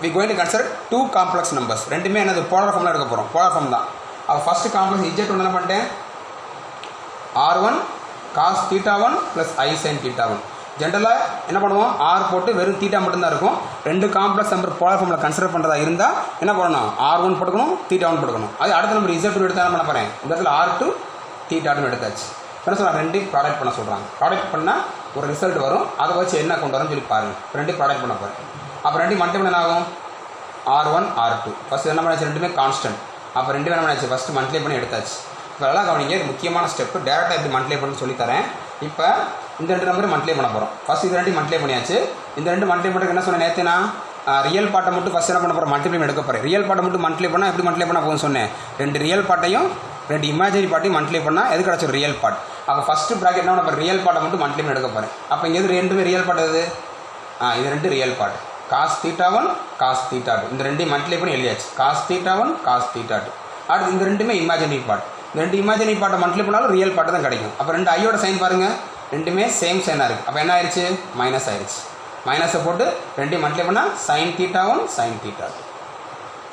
we going to consider 2 complex numbers. ரெண்டுமே என்னது? போலார் ஃபார்மில் எடுக்க போகிறோம். போலார் ஃபார்ம் தான். அப்போ ஃபஸ்ட்டு காம்ப்ளெக்ஸ் z1 என்ன பண்ணிட்டேன்? r1 காஸ் தீட்டா 1 ப்ளஸ் ஐ சைன் தீட்டா 1. ஜென்ரலாக என்ன பண்ணுவோம்? ஆர் போட்டு வெறும் தீட்டா மட்டும்தான் இருக்கும். ரெண்டு காம்ப்ளெக்ஸ் நம்பர் போலார் ஃபார்மில் கன்சிடர் பண்ணுறதா இருந்தால் என்ன பண்ணணும்? r1 போட்டுக்கணும், தீட்டா 1 போட்டுக்கணும். அது அடுத்த நம்பர் z2 எடுத்து என்ன பண்ண போகிறேன்? இந்த இடத்துல r2 தீட்டா 2 எடுத்தாச்சு. என்ன சொல்கிறாங்க? ரெண்டையும் ப்ராடக்ட் பண்ண சொல்கிறாங்க. ப்ராடக்ட் பண்ணால் ஒரு ரிசல்ட் வரும். அதை வச்சு என்ன கொண்டு வரும்னு சொல்லி பாருங்கள். ரெண்டையும் ப்ராடக்ட் பண்ண போகிறேன். அப்போ ரெண்டையும் மல்டிப்ளை என்ன ஆகும்? r1 r2. ஃபஸ்ட்டு என்ன பண்ணாச்சு? ரெண்டுமே கான்ஸ்டன்ட். அப்போ ரெண்டு என்ன பண்ணாச்சு? ஃபஸ்ட்டு மல்டிப்ளை பண்ணி எடுத்தாச்சு. இப்போ நல்லா கவனிங்க, இது முக்கியமான ஸ்டெப்பு. டேரெக்டாக எப்படி மல்டிப்ளை பண்ணி சொல்லித்தரேன். இப்போ இந்த ரெண்டு நம்பரும் மல்டிப்ளை பண்ண போகிறோம். ஃபஸ்ட் இது ரெண்டையும் மல்டிப்ளை பண்ணியாச்சு. இந்த ரெண்டு மல்டிப்ளை பண்ணுறதுக்கு என்ன சொன்னேன் நேற்றுனா? ரியல் பார்ட்டை மட்டும் ஃபஸ்ட் என்ன பண்ண போகிறோம்? மல்டிப்ளை எடுக்க போகிறேன். ரியல் பார்ட்டை மட்டும் மல்டிப்ளை பண்ணால் எப்படி மல்டிப்ளை பண்ண போகும்னு சொன்னேன்? ரெண்டு ரியல் பார்ட்டையும் ரெண்டு இமேஜினரி பார்ட்டையும் மல்டிப்ளை பண்ணால் எது கிடச்சிரும்? Real part. அப்போ ஃபஸ்ட்டு ப்ராக்கெட் என்ன பண்ண? ரியல் பார்ட்டை மட்டும் மல்டிப்ளை எடுக்க போகிறேன். அப்போ இங்கே எது ரெண்டுமே ரியல் பார்ட்? எது? இது ரெண்டு real part. Cos theta 1 cos theta 2. இந்த ரெண்டையும் மல்டிப்ளை பண்ணி எழுதியாச்சு. Cos theta 1 cos theta 2. அடுத்து இந்த ரெண்டுமே இமேஜினரி பார்ட். இந்த ரெண்டு இமேஜினரி பார்ட்டை மல்டிப்ளை பண்ணாலும் ரியல் பார்ட்டு தான் கிடைக்கும். அப்போ ரெண்டு ஐயோட சைன் பாருங்கள், ரெண்டுமே சேம் சைனாக இருக்குது. அப்போ என்ன ஆயிடுச்சு? மைனஸ் ஆயிடுச்சு. மைனஸை போட்டு ரெண்டையும் மல்டிப்ளை பண்ணால் சைன் தீட்டா 1 சைன் தீட்டா 2.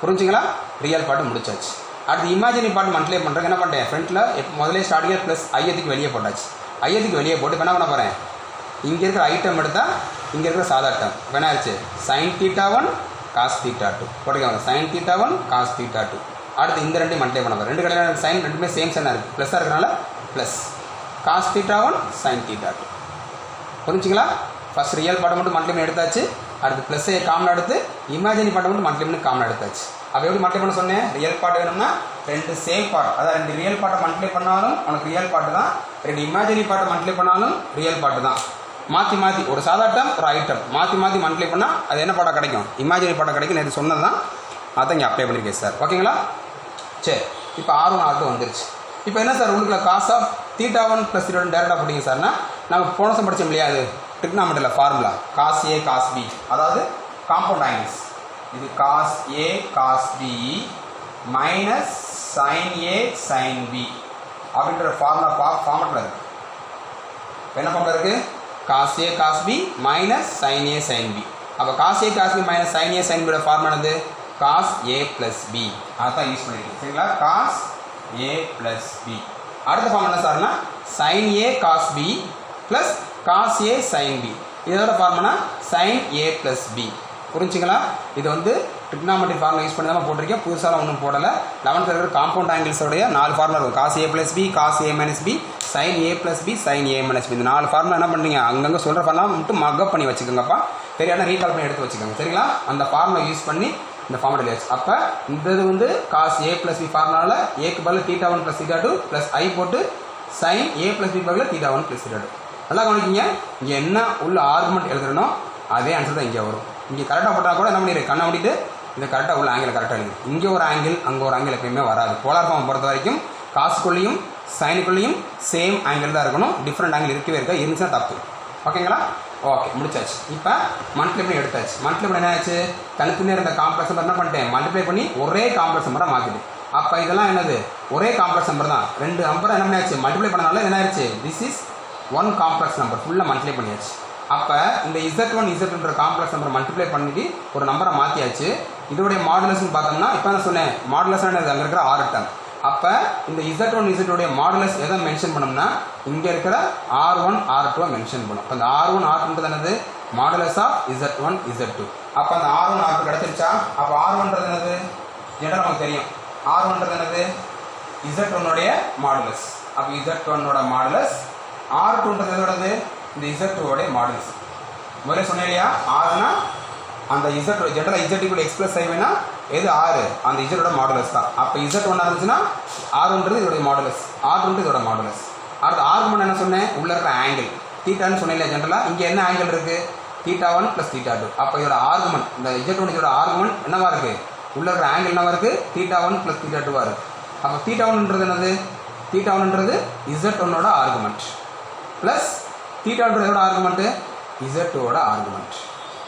புரிஞ்சுங்களா? ரியல் பார்ட்டு முடிச்சாச்சு. அடுத்து இமேஜினரி பார்ட் மல்டிப்ளை பண்ணுறதுக்கு என்ன பண்ணிட்டேன்? ஃப்ரண்ட்டில் முதலே ஸ்டார்டிங்கில் ப்ளஸ் ஐயத்துக்கு வெளியே போட்டாச்சு. ஐயத்துக்கு வெளியே போட்டு இப்போ என்ன பண்ண போகிறேன்? இங்கே இருக்கிற ஐட்டம் எடுத்தால் இங்கே இருக்கிற சாதா டேர்ம். இப்போ என்ன ஆயிடுச்சு? சைன் தீட்டா 1 காஸ் தீட்டா 2 போட்டுக்கோங்க. Sine theta 1 cos theta 2. அடுத்து இந்த ரெண்டையும் மல்டிப்ளை பண்ண போகிறேன். ரெண்டு கடையில் சைன் ரெண்டுமே சேம் சைனாக இருக்குது. ப்ளஸ்ஸாக இருக்கிறனால plus cos theta 1 sine theta 2. புரிஞ்சுங்களா? ஃபஸ்ட் ரியல் பார்ட்டை மட்டும் மல்டிப்ளை பண்ணி எடுத்தாச்சு. அடுத்து ப்ளஸ்ஸை காமன் எடுத்து இமேஜினரி பார்ட்டை மட்டும் மல்டிப்ளை பண்ணி காமன் எடுத்தாச்சு. அப்போ எப்படி மல்டிப்ளை பண்ண சொன்னேன்? ரியல் பார்ட் வேணும்னா ரெண்டு சேம் பார்ட், அதாவது ரெண்டு ரியல் பார்ட்டை மல்டிப்ளை பண்ணாலும் உனக்கு ரியல் பார்ட்டு தான், ரெண்டு இமேஜினரி பார்ட்டை மல்டிப்ளை பண்ணாலும் ரியல் பார்ட்டு தான். மாற்றி மாற்றி ஒரு சாதா டேர்ம் ஒரு ஐட்டம் மாற்றி மாற்றி மல்டிப்ளை பண்ணால் அது என்ன பாடம் கிடைக்கும்? இமேஜினரி பாடம் கிடைக்கும். நேற்று சொன்னது தான், அதை இங்கே அப்ளை பண்ணியிருக்கேன் சார். ஓகேங்களா? சரி, இப்போ R1 R2 வந்துருச்சு. இப்போ என்ன சார் உங்களுக்கு cos of theta 1 plus theta 2 டேரெக்டாக போட்டிங்க சார்னா நம்ம போன வருஷம் படித்தோம் இல்லையா? அது ட்ரிக்னாமெட்ரியில் formula cos A cos B, அதாவது காம்பவுண்ட் ஆங்கிள்ஸ். இது cos A cos B minus sine A sine B அப்படின்ற ஃபார்முலா ஃபார்மெட்டில் இருக்குது. என்ன ஃபார்முலா இருக்குது? Cos A cos B minus sine A sine B. அப்போ cos A cos B minus sine A sine பியோட formula என்னது? Cos A plus B. அதான் use பண்ணியிருக்கேன். சரிங்களா? Cos A plus B. அடுத்த ஃபார்முலா என்ன சார்னா sine A cos B plus cos A sine B. இதோட formula sine A plus B. புரிஞ்சுங்களா? இது வந்து ட்ரிக்னாமெட்ரி ஃபார்முலா யூஸ் பண்ணி தான் போட்டிருக்கேன். புதுசாக ஒன்றும் போடலை. 11th இருக்கிற காம்பவுண்ட் ஆங்கிள்ஸோடைய 4 ஃபார்முலா இருக்கும். Cos A plus B, cos A minus B, sin a + b sin a - b இந்த 4 ஃபார்முலா என்ன பண்ணுறீங்க அங்கங்கே சொல்கிற ஃபார்முலா மட்டும் மக்கப் பண்ணி வச்சுக்கோங்கப்பா சரியான ரீகால் பண்ணி எடுத்து வச்சுக்கோங்க சரிங்களா அந்த ஃபார்முலா யூஸ் பண்ணி இந்த ஃபார்முலா எழுதியாச்சு அப்போ இந்த இது வந்து cos a + b ஃபார்முலாவில் ஏக்கு பதில் θ1 + θ2 ப்ளஸ் ஐ போட்டு sin a + b பதில் θ1 + θ2 நல்லா கவனிக்கிங்க இங்கே என்ன உள்ள ஆர்குமெண்ட் எழுதுறனோ அதே ஆன்சர் தான் இங்கே வரும் இங்கே கரெக்டாக போட்டால் கூட என்ன பண்ணிடு கண்ணை மூடிட்டு இந்த கரெக்டாக உள்ள ஆங்கிள் கரெக்டாக எழுது இங்கே ஒரு ஆங்கிள் அங்கே ஒரு ஆங்கிள் எப்பயுமே வராது போலார் ஃபார்ம் பொறுத்த வரைக்கும் காசுக்குள்ளேயும் சைனுக்குள்ளேயும் சேம் ஆங்கிள் தான் இருக்கணும் டிஃப்ரெண்ட் ஆங்கிள் இருக்கவே இருக்கா இருந்துச்சுன்னா தப்பு ஓகேங்களா ஓகே முடிச்சாச்சு இப்போ மல்டிப்ளை பண்ணி எடுத்தாச்சு மல்டிப்ளை பண்ணி என்ன ஆச்சு தனித்தனியாக இருந்த காம்ப்ளெக்ஸ் நம்பர் என்ன பண்ணிட்டேன் மல்டிப்ளை பண்ணி ஒரே காம்ப்ளெக்ஸ் நம்பரை மாற்றிட்டு அப்போ இதெல்லாம் என்னது ஒரே காம்ப்ளெக்ஸ் நம்பர் தான் ரெண்டு நம்பரை என்ன பண்ணியாச்சு மல்டிப்ளை பண்ணனால என்ன ஆயிடுச்சு this is one complex number ஃபுல்லாக மல்டிப்ளை பண்ணியாச்சு அப்போ இந்த Z1 Z2ன்ற காம்ப்ளெக்ஸ் நம்பர் மல்டிப்ளை பண்ணிட்டு ஒரு நம்பரை மாற்றியாச்சு இதோடைய மாடுலஸ்ன்னு பார்த்தோம்னா இப்போ நான் சொன்னேன் மாடுலஸ் அங்கே இருக்கிற 6 டேர்ம் அப்போ இந்த Z1 Z2டைய மாடுலஸ் எதை மென்ஷன் பண்ணோம்னா இங்கே இருக்கிற R1 R2 மென்ஷன் பண்ணும் அப்போ இந்த R1 R2 என்னது மாடுலஸ் ஆஃப் Z1 Z2 அப்போ அந்த R1 R2 கிடச்சிருச்சா அப்போ R1ன்றது என்னது ஜெனரல் நமக்கு தெரியும் R1ன்றது என்னது Z1உடைய மாடுலஸ் அப்போ Z1ஓட மாடுலஸ் R2ன்றது எதோடது இந்த Z2உடைய மாடுலஸ் முதல்ல சொன்னேன் இல்லையா ஆறுனா அந்த Z ஜென்ரலாக Z = x + I வேணா எது 6 அந்த Z மாடுலஸ் தான் அப்போ Z1 இருந்துச்சுன்னா R1ன்றது இதோடைய மாடுலஸ் R2ன்றது இதோட மாடுலஸ் அடுத்து ஆர்குமெண்ட் என்ன சொன்னேன் உள்ள இருக்கிற ஆங்கிள் தீட்டான்னு சொன்னேன் இல்லையா ஜென்ரலாக இங்கே என்ன ஆங்கிள் இருக்குது θ1 + θ2 அப்போ இதோட ஆர்குமெண்ட் இந்த Z1 இதோட ஆர்குமெண்ட் என்னவா இருக்குது உள்ள இருக்கிற ஆங்கிள் என்னவா இருக்குது θ1 + θ2 இருக்குது அப்போ θ1ன்றது என்னது θ1ன்றது Z1ஓட ஆர்குமெண்ட் ப்ளஸ் θ2ன்றது எதோட ஆர்குமெண்ட்டு Z2ஓட ஆர்குமெண்ட்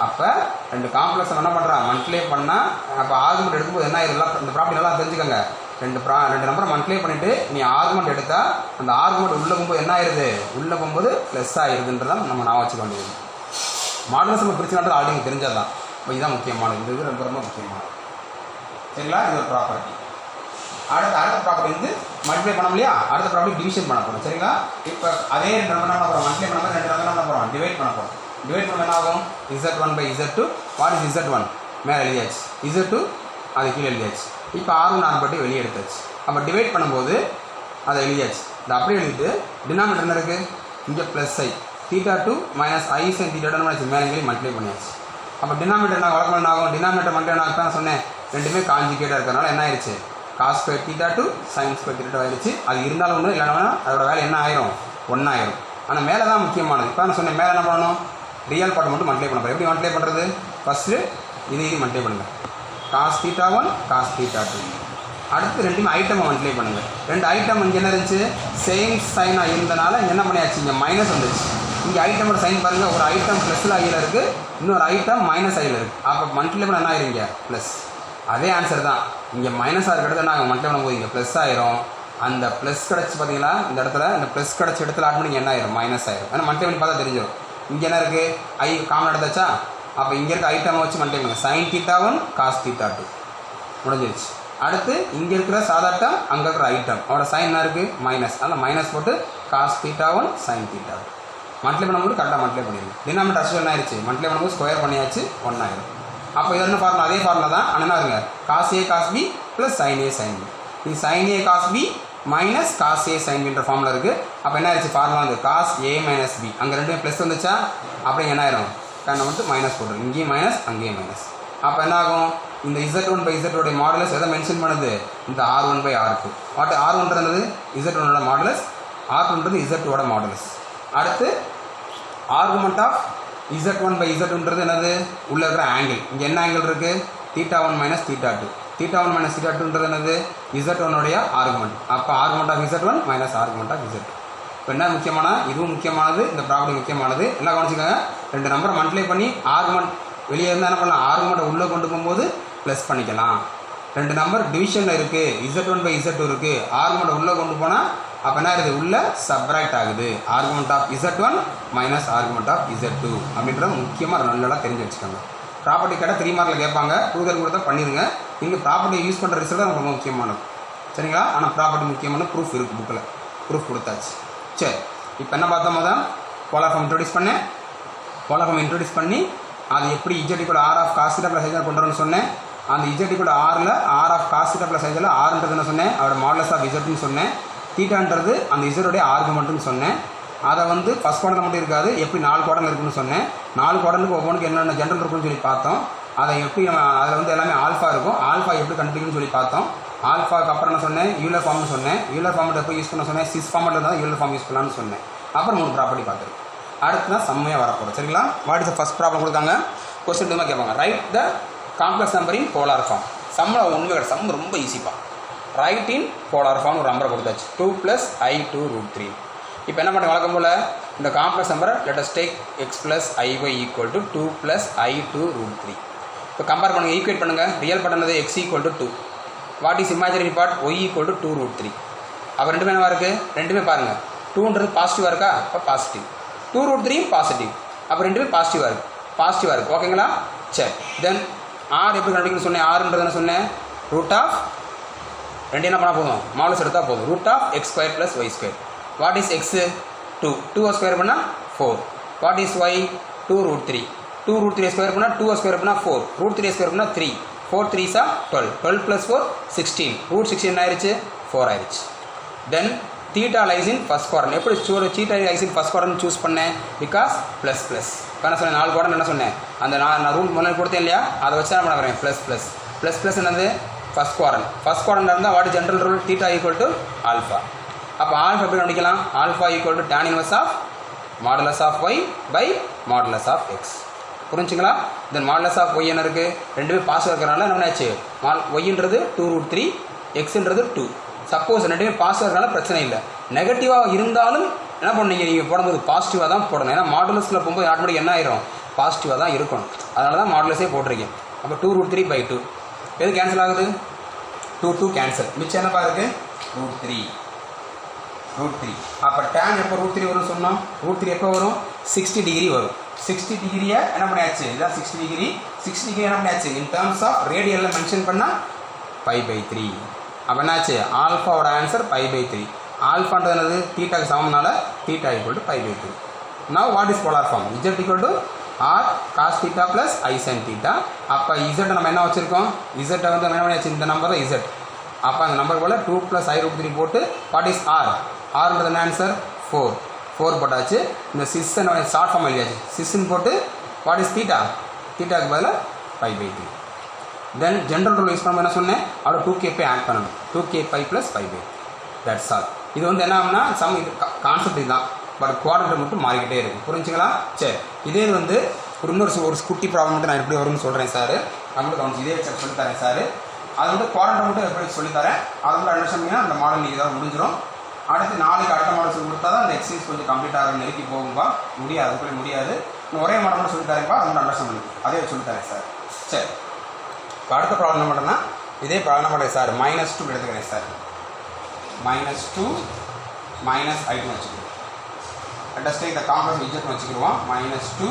அப்போ ரெண்டு காம்ப்ளெக்ஸ் என்ன பண்ணுறான் மல்டிப்ளை பண்ணால் அப்போ ஆர்குமெண்ட் எடுக்கும்போது என்ன இதெல்லாம் இந்த ப்ராப்ளம் நல்லா தெரிஞ்சுக்கோங்க ரெண்டு நம்பரை மல்டிப்ளை பண்ணிவிட்டு நீ ஆர்குமெண்ட் எடுத்தால் அந்த ஆர்குமெண்ட் உள்ளே போகும்போது என்ன ஆயிடுது உள்ளே போகும்போது ப்ளஸ் ஆகிடுதுன்றதான் நம்ம நான் வச்சுக்க வேண்டியது மாடுலஸ் நம்ம பிரிச்சுனாலும் ஆல்ரெடி தெரிஞ்சால் தான் இப்போ இதுதான் முக்கியமானது இந்த இது ரொம்ப ரொம்ப முக்கியமானது சரிங்களா இது ஒரு ப்ராப்பர்ட்டி அடுத்த ப்ராப்பர்ட்டி வந்து மல்டிப்ளை பண்ண இல்லையா அடுத்த ப்ராப்பர்ட்டி டிவிஷன் பண்ண போகிறோம் சரிங்களா இப்போ அதே ரெண்டு நம்பர் என்ன போகிறோம் மல்டிப்ளை பண்ண ரெண்டு நம்பர் என்ன போகிறோம் டிவைட் பண்ண போகிறோம் டிவைட் பண்ண என்ன ஆகும் Z1/Z2 வாட் இஸ் Z1 மேலே எழுதியாச்சு Z2 அது கீழே எழுதியாச்சு இப்போ R1 R2 வெளியே எடுத்தாச்சு அப்போ டிவைட் பண்ணும்போது அதை எழுதியாச்சு இந்த அப்படியே எழுதிட்டு டினாமினேட்டர் என்ன இருக்குது இங்கே ப்ளஸ் I θ2 - I sin θ2 மேலே எங்கேயும் மல்டிப்ளை பண்ணியாச்சு அப்போ டினாமினேட்டர் என்ன வழக்கம் என்ன ஆகும் டினாமினேட்டர் மல்டிப்ளை நான் தான் சொன்னேன் ரெண்டுமே காஞ்சிகேட்டாக இருக்கிறனால என்ன ஆயிடுச்சு cos² θ2 sin² θ2 ஆயிடுச்சு அது இருந்தாலும் ஒன்று இல்லைனா அதோட வேலை என்ன ஆயிரும் ஒன்றாயிரும் ஆனால் மேலே தான் முக்கியமானது இப்போ நான் சொன்னேன் மேலே என்ன பண்ணணும் ரியல் பார்ட் மட்டும் மல்டிப்ளை பண்ண போகிறேன் எப்படி மல்டிப்ளை பண்ணுறது ஃபஸ்ட்டு இது மல்டிப்ளை பண்ணுங்கள் cos θ1 cos θ2 அடுத்து ரெண்டுமே ஐட்டமை மல்டிப்ளை பண்ணுங்கள் ரெண்டு ஐட்டம் இங்கே என்ன இருந்துச்சு சேம் சைனாக இருந்தனால இங்கே என்ன பண்ணியாச்சு இங்கே மைனஸ் வந்துச்சு இங்கே ஐட்டமோட சைன் பாருங்கள் ஒரு ஐட்டம் ப்ளஸில் ஐயில் இருக்குது இன்னொரு ஐட்டம் மைனஸ் ஐயில் இருக்குது அப்போ மல்டிப்ளை பண்ண என்ன ஆயிருங்க ப்ளஸ் அதே ஆன்சர் தான் இங்கே மைனஸாக இருக்கிறத நாங்கள் மல்டிப்ளை பண்ணும்போது இங்கே ப்ளஸ் ஆயிரும் அந்த ப்ளஸ் கிடச்சி பார்த்தீங்களா இந்த இடத்துல இந்த ப்ளஸ் கிடச்ச இடத்துல ஆட் பண்ணி என்ன ஆயிரும் மைனஸ் ஆயிரும் ஆனால் மல்டிப்ளை பண்ணி பார்த்தா தெரிஞ்சிடும் இங்கே என்ன இருக்குது ஐ காமன் எடுத்தாச்சா அப்போ இங்கே இருக்க ஐட்டமை வச்சு மல்டிப்ளை பண்ணுங்கள் sin θ1 cos θ2 முடிஞ்சிருச்சு அடுத்து இங்கே இருக்கிற சாதாட்டம் அங்கே இருக்கிற ஐட்டம் அவரோட சைன் என்ன இருக்குது மைனஸ் அதனால் மைனஸ் போட்டு cos θ1 sin θ2 மல்டிப்ளை பண்ணும்போது கரெக்டாக மல்டிப்ளை பண்ணிடுங்க டினாமினேட்டர் அசுவல் என்ன ஆயிடுச்சு மல்டிப்ளை பண்ணும்போது ஸ்கொயர் பண்ணியாச்சு 1 ஆயிரும் அப்போ இது என்ன ஃபார்முலா அதே ஃபார்முலா தான் ஆனால் என்ன இருங்க cos A cos B + sin A sin B இது sin A cos B minus cos A sin B என்ற ஃபார்முலா இருக்குது அப்போ என்ன ஆயிடுச்சு ஃபார்முலா வந்து cos A - B அங்கே ரெண்டுமே ப்ளஸ் வந்துச்சா அப்படியே என்ன ஆயிரும் கண்ணை வந்து மைனஸ் போட்டுரும் இங்கேயும் மைனஸ் அங்கேயும் மைனஸ் அப்போ என்ன ஆகும் இந்த Z1/Z2 மாடுலஸ் எதை மென்ஷன் பண்ணுது இந்த R1/R2 வாட் R1ன்றது Z1ஓட மாடுலஸ் R2ன்றது Z2ஓட மாடுலஸ் அடுத்து ஆர்குமெண்ட் ஆஃப் Z1/Z2ன்றது என்னது உள்ள இருக்கிற ஆங்கிள் இங்கே என்ன ஆங்கிள் இருக்குது θ1 - θ2 θ1 - θ2ன்றது என்னது Z1உடைய ஆர்குமெண்ட் அப்போ argument of Z1 - argument of Z2 இப்போ என்ன முக்கியமான இதுவும் முக்கியமானது இந்த ப்ராப்ளம் முக்கியமானது எல்லாம் கவனிச்சுக்கோங்க ரெண்டு நம்பரை மல்டிப்ளை பண்ணி ஆர்குமெண்ட் வெளியே இருந்தால் என்ன பண்ணலாம் ஆர்குமெண்ட்டை உள்ளே கொண்டு போகும்போது ப்ளஸ் பண்ணிக்கலாம் ரெண்டு நம்பர் டிவிஷனில் இருக்குது Z1/Z2 இருக்குது ஆர்குமெண்ட்டை உள்ளே கொண்டு போனால் அப்போ என்ன இருக்குது உள்ளே சப்ராக்ட் ஆகுது argument of Z1 - argument of Z2 அப்படின்றது முக்கியமாக நல்லா தெரிஞ்சு வச்சுக்கோங்க ப்ராப்பர்ட்டி கேட்டால் 3 மார்க்கில் கேட்பாங்க 2 கொடுத்தா பண்ணிடுங்க நீங்கள் ப்ராப்பர்ட்டி யூஸ் பண்ணுற ரிசல்ட் தான் ரொம்ப முக்கியமானது சரிங்களா ஆனால் ப்ராப்பர்ட்டி முக்கியமான ப்ரூஃப் இருக்குது புக்கில் ப்ரூஃப் கொடுத்தாச்சு சரி இப்போ என்ன பார்த்தோம் தான் போலார் ஃபார்ம் இன்ட்ரோடியூஸ் பண்ணி அது எப்படி Z = R of cos θ + sin கொண்டு வரணும்னு சொன்னேன் அந்த Z = Rல R of cos θ + sin ஆர்ன்றது என்ன சொன்னேன் அவரோட மாடுலஸ் ஆஃப் Zன்னு சொன்னேன் தீட்டான்றது அந்த இசருடைய ஆர்குமெண்ட்டுன்னு சொன்னேன். அதை வந்து ஃபஸ்ட் குவாட்ரண்ட் மட்டும் இருக்காது, எப்படி 4 குவாட்ரண்ட் இருக்குன்னு சொன்னேன். 4 குவாட்ரண்ட்டுக்கு ஒவ்வொன்றுக்கு என்னென்ன ஜென்ரல் இருக்குன்னு சொல்லி பார்த்தோம். அதை எப்படி அதில் வந்து எல்லாமே ஆல்ஃபா இருக்கும், ஆல்ஃபா எப்படி கண்டுபிடிக்கணும்னு சொல்லி பார்த்தோம். ஆல்ஃபாக்கு அப்புறம் என்ன சொன்னேன், யூலர் ஃபார்ம்னு சொன்னேன். யூலர் ஃபார்மெட் எப்போ யூஸ் பண்ண சொன்னேன், சிஸ் ஃபார்மெட்டில் இருந்தால் யூலர் ஃபார்ம் யூஸ் பண்ணலான்னு சொன்னேன். அப்புறம் 3 ப்ராப்பர்ட்டி பார்த்துருக்கோம். அடுத்து தான் செம்மையாக வரப்போகிறோம். சரிங்களா? What is the first problem கொடுத்தாங்க, கொஸ்டின் டூமாக கேட்பாங்க. Write the complex number in polar form. சம்மில் உண்மை கிடையாது, சம் ரொம்ப ஈஸிப்பா. ரைட் இன் போலார் ஃபார்ம் ஒரு நம்பரை கொடுத்தாச்சு, 2 + i2 √3. இப்போ என்ன பண்ணுங்க, வழக்கம் போல் இந்த காம்ப்ளெக்ஸ் நம்பரை let us take x + iy = 2 + i2 √3. இப்போ கம்பேர் பண்ணுங்கள், ஈக்குவேட் பண்ணுங்கள். ரியல் பார்ட் என்னது, x = 2. What is imaginary part, y = 2 √3. அப்போ ரெண்டுமே என்னவா இருக்குது, ரெண்டுமே பாருங்கள். 2ன்றது பாசிட்டிவாக இருக்கா, அப்போ பாசிட்டிவ். 2 √3 பாசிட்டிவ், அப்போ ரெண்டுமே பாசிட்டிவாக இருக்குது. ஓகேங்களா? சரி. தென் ஆர் எப்படி கண்டுபிடிக்கணும்னு சொன்னேன். ஆறுன்றது என்ன சொன்னேன், ரூட் ஆஃப் ரெண்டு என்ன பண்ணால் போதும், மாடல்ஸ் எடுத்தால் போதும். Root of x² + y². What is x, 2 square பண்ணால் 4. What is Y, 2 √3. 2 √3 ஸ்கொயர் பண்ணால் 2 ஸ்கொயர் பண்ணால் 4. √3 ஸ்கொயர் பண்ணால் 3. 4 3s are 12. 12 + 4 16. √16 ஆயிடுச்சு, 4 ஆயிடுச்சு. Then theta lies in first quadrant. எப்படி theta lies in first quadrant choose பண்ணேன், பிகாஸ் ப்ளஸ் இப்போ என்ன சொன்னேன், 4 குவாட்ரண்ட் என்ன சொன்னேன், அந்த நான் ரூல் முன்னாடி கொடுத்தேன் இல்லையா, அதை வச்சு தான் பண்ண வரேன். ப்ளஸ் என்னது, ஃபஸ்ட் குவாட்ரண்ட் இருந்தால் what general rule, theta = alpha. அப்போ ஆல்ஃபா எப்படி கண்டுபிடிக்கலாம், alpha = tan inverse of modulus of y by modulus of x. புரிஞ்சுங்களா? தென் மாடுலஸ் ஆஃப் y என்ன இருக்குது, ரெண்டுமே பாசிட்டிவ் இருக்கிறனால என்ன ஆச்சு, ஒய்ன்றது 2 √3, எக்ஸ்ன்றது 2. சப்போஸ் ரெண்டுமே பாசிட்டிவ் இருக்கிறனால பிரச்சனை இல்லை. நெகட்டிவாக இருந்தாலும் என்ன பண்ணுங்க, நீங்கள் போடும்போது பாசிட்டிவாக தான் போடணும். ஏன்னா மாடுலஸில் போகும்போது ஆட்டோமேட்டிக் என்ன ஆயிரும், பாசிட்டிவாக தான் இருக்கணும். அதனால தான் மாடுலஸே போட்டிருக்கேன். அப்போ 2 √3/2 எது கேன்சல் ஆகுது, 2 கேன்சல். மிச்சம் என்னப்பா இருக்குது, √3. அப்போ டேன் எப்போ √3 வரும்னு சொன்னோம், √3 எப்போ வரும், 60 டிகிரி வரும். 60 டிகிரியை என்ன பண்ணியாச்சு, இதுதான் 60 டிகிரி. 60 டிகிரி என்ன பண்ணியாச்சு, இன் டேர்ம்ஸ் ஆஃப் ரேடியலில் மென்ஷன் பண்ணால் π/3. அப்போ என்னாச்சு, ஆல்ஃபாவோட ஆன்சர் π/3. ஆல்ஃபான்றது என்னது, தீட்டாக்கு சமம்னால theta = π/3. Now what is polar form, z = r cos θ + i sin θ. அப்போ z நம்ம என்ன வச்சுருக்கோம், z வந்து என்ன பண்ணியாச்சு, இந்த நம்பர் தான் z. அப்போ அந்த நம்பர் போல் 2 + i √3 போட்டு வாட் இஸ் ஆர்ன்றது என்ன ஆன்சர், 4 போட்டாச்சு. இந்த சிஸ் ஷார்ட் ஃபார்ம் எழுதியாச்சு, சிஸ்ன்னு போட்டு வாட் இஸ் தீட்டாக்கு பதிலாக π/3. தென் ஜென்ரல் ரூல் யூஸ் பண்ண என்ன சொன்னேன், அவ்வளோ 2k ஆட் பண்ணணும், 2k π + π/3. That's all. இது வந்து என்ன ஆகும்னா சம், இது கான்செப்ட் இதுதான், பட் குவாட்ரண்ட் மட்டும் மாறிக்கிட்டே இருக்கும். புரிஞ்சுங்களா? சரி. இதே வந்து ஒரு குட்டி ப்ராப்ளம் மட்டும் நான் எப்படி வரும்னு சொல்கிறேன் சார், நம்மளுக்கு கவனிச்சு இதே வச்சு சொல்லித்தரேன் சார். அது வந்து குவாட்ரண்ட் மட்டும் எப்படி சொல்லித்தரேன், அதை மட்டும் அண்டர்ஸ்டாண்ட் பண்ணிங்கன்னா அந்த மாடல் நீங்கள் தான் முடிஞ்சிடும். அடுத்து நாளைக்கு அடுத்த மாடல் சொல்லி கொடுத்தா தான் அந்த எக்ஸசைஸ் கொஞ்சம் கம்ப்ளீட் ஆகிற நெருக்கி போகும்பா, முடியாது, அதுக்குள்ளே முடியாது. ஒரே மாடல் மட்டும் சொல்லித்தரேன்ப்பா, அதை மட்டும் அண்டர்ஸ்டாண்ட் பண்ணி அதே சொல்லித்தரேன் சார். சரி. இப்போ அடுத்த ப்ராப்ளம் மட்டும்னா இதே ப்ராப்ளம் பண்ணுறேன் சார், -2 எடுத்துக்கிறேன் சார். -2 - i2 வச்சுக்கிறோம். அட்ஜஸ்ட் இந்த காம்ப்ளெக்ஸ் இஜெட் வச்சுக்கிடுவோம். -2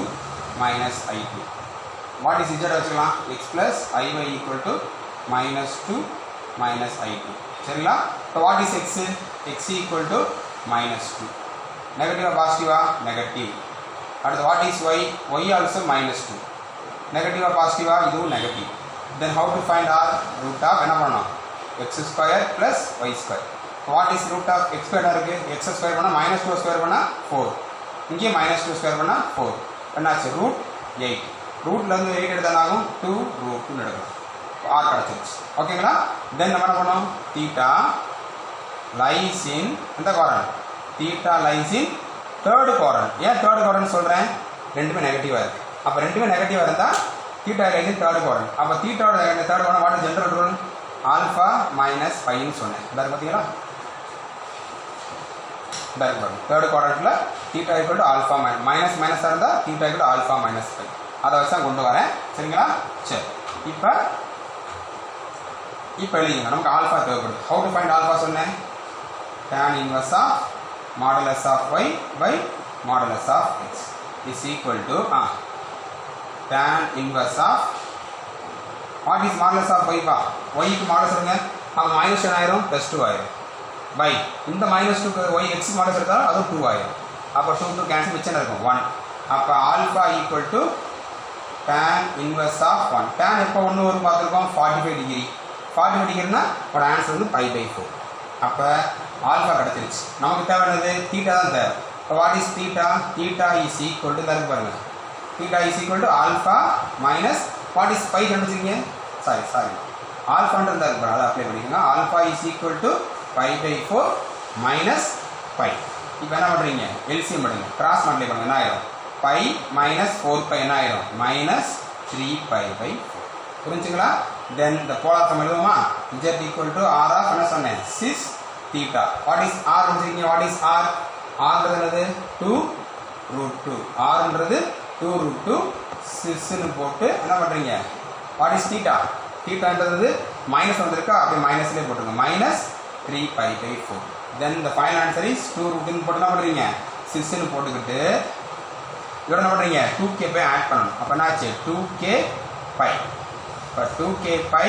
- i2. வாட் இஸ் இஜெட் வச்சுக்கலாம், x + iy = -2 - i2. சரிங்களா? இப்போ வாட் இஸ் x, x = -2. நெகட்டிவா பாசிட்டிவா, நெகட்டிவ். அடுத்து what is y, y also -2. நெகட்டிவா பாசிட்டிவா, இதுவும் negative. Then how to find r, root of என்ன பண்ணணும், x² + y². What is root of x² இருக்குது, x² பண்ணால் -2² பண்ணால் 4. இங்கே -2² பண்ணால் 4. என்னாச்சு, √8. ரூட்லேருந்து 8 எடுத்தாலும் 2 √2 எடுக்கணும். ஆர் கிடச்சிருச்சு. ஓகேங்களா? தென் நம்ம என்ன பண்ணோம், தீட்டா லைஸ் இன் எந்த குவாட்ரண்ட், theta lies in third quadrant. ஏன் தேர்டு குவாட்ரண்ட் சொல்கிறேன், ரெண்டுமே நெகட்டிவாக இருக்குது. அப்போ ரெண்டுமே நெகட்டிவாக இருந்தால் theta lies in third quadrant. அப்போ தீட்டாவோட third quadrant what is general rule, alpha - πன்னு சொன்னேன். இதாக பார்த்தீங்களா, தேர்டு குவாட்ரண்ட்டில் தீட்டா = ஆல்ஃபா மைனஸாக இருந்தால் தீட்டா = ஆல்ஃபா - π. அதை வச்சு தான் கொண்டு வரேன். சரிங்களா? சரி. இப்போ எழுதிங்க, நமக்கு ஆல்ஃபா தேவைப்படுது. ஹவு டு ஃபைண்ட் ஆல்ஃபா சொன்னேன், tan inverse of modulus of y by modulus of x is equal to tan inverse of what is modulus of y பா, y க்கு மாடலஸ் எடுங்க, அப்போ -10 ஆயிரும் +2 ஆயிரும் by இந்த -2 y x மாடலஸ் எடுத்தாலும் அதுவும் 2 ஆயிரும். அப்போ 2 கேன்சல், மிச்சம் இருக்கும் 1. அப்போ alpha = tan inverse of 1. tan எப்போ 1 வரும் பார்த்துருக்கோம், 45 டிகிரி. 45 டிகிரினா ஒரு ஆன்சர் வந்து π/4. அப்போ ஆல்ஃபா கிடச்சிருச்சு. நமக்கு தேவையானது தீட்டா தான் தேவை. இப்போ what is theta? Theta is equal to தருக்கு பாருங்கள். Theta is equal to alpha minus what is pi கண்டுச்சிங்க. சாரி ஆல்ஃபான்றது தருக்கு பாருங்கள், அதை அப்ளை பண்ணிக்கோங்க. Alpha is equal to π/4 minus pi. இப்போ என்ன பண்ணுறீங்க? எல்சிஎம் பண்ணுங்க, கிராஸ் மல்டிப்ளை பண்ணுங்க. என்ன ஆயிரும்? பை மைனஸ் 4π என்ன ஆயிரும்? மைனஸ் 3π/4. புரிஞ்சுங்களா? தென் இந்த போலார் ஃபார்ம் எழுதுவோமா? z equal to R of என்ன சொன்னேன்? 6 தீட்டா. வாட் இஸ் ஆர் வச்சுருக்கீங்க? What is r? ஆர்ன்றது 2√2. ஆர்ன்றது 2√2 6ன்னு போட்டு என்ன பண்ணுறீங்க? What is theta? தீட்டான்றது மைனஸ் வந்திருக்கா? அப்படியே மைனஸ்லேயே போட்டுருங்க. மைனஸ் 3π/4. தென் இந்த ஃபைனல் ஆன்சர் இஸ் 2√2 போட்டு என்ன பண்ணுறீங்க? 6ன்னு போட்டுக்கிட்டு இதோட என்ன பண்ணுறீங்க? 2k பை ஆட் பண்ணணும். அப்போ என்னாச்சு? 2k pi. இப்போ 2k pi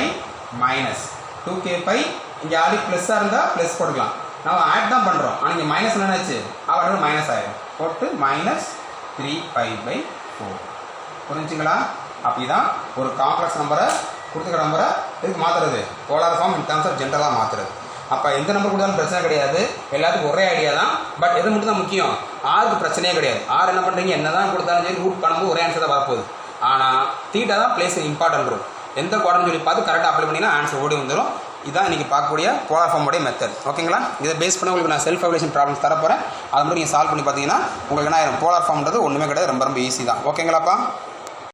minus 2k pi. இங்கே ஆல்ரெடி ப்ளஸ்ஸாக இருந்தால் ப்ளஸ் போட்டுக்கலாம். நம்ம ஆட் தான் பண்ணுறோம், ஆனால் இங்கே மைனஸ் என்னாச்சு? அவரோட மைனஸ் ஆகிடும். போட்டு மைனஸ் 3π/4. புரிஞ்சுங்களா? அப்படி தான் ஒரு காம்ப்ளெக்ஸ் நம்பரை கொடுத்துக்கிற நம்பரை இதுக்கு மாற்றுறது, polar form in terms of ஜென்ரலாக மாற்றுறது. அப்போ எந்த நம்பர் கொடுத்தாலும் பிரச்சனை கிடையாது, எல்லாத்துக்கும் ஒரே ஐடியா தான். பட் எது மட்டும் தான் முக்கியம்? ஆருக்கு பிரச்சனையே கிடையாது. ஆர் என்ன பண்ணுறீங்க? என்ன தான் கொடுத்தாலும் சரி ரூட் பண்ணும்போது ஒரே ஆன்சர் தான் வரப்போகுது. ஆனால் தீட்டா தான் பிளேஸ் இம்பார்ட்டன்ட் ரூல். எந்த குவாட்ரண்ட் சொல்லி பார்த்து கரெக்டாக அப்ளை பண்ணிங்கன்னா ஆன்சர் ஓடி வந்துடும். இதுதான் இன்றைக்கி பார்க்கக்கூடிய போலார் ஃபார்முடைய மெத்தட். ஓகேங்களா? இதை பேஸ் பண்ணி உங்களுக்கு நான் செல்ஃப் எவல்யூஷன் ப்ராப்ளம்ஸ் தரப்போகிறேன். அது மட்டும் நீங்கள் சால்வ் பண்ணி பார்த்தீங்கன்னா உங்களுக்கு என்ன ஆயிரும்? போலார் ஃபார்ம்ன்றது ஒன்றுமே கிடையாது, ரொம்ப ரொம்ப ஈஸி தான். ஓகேங்களாப்பா?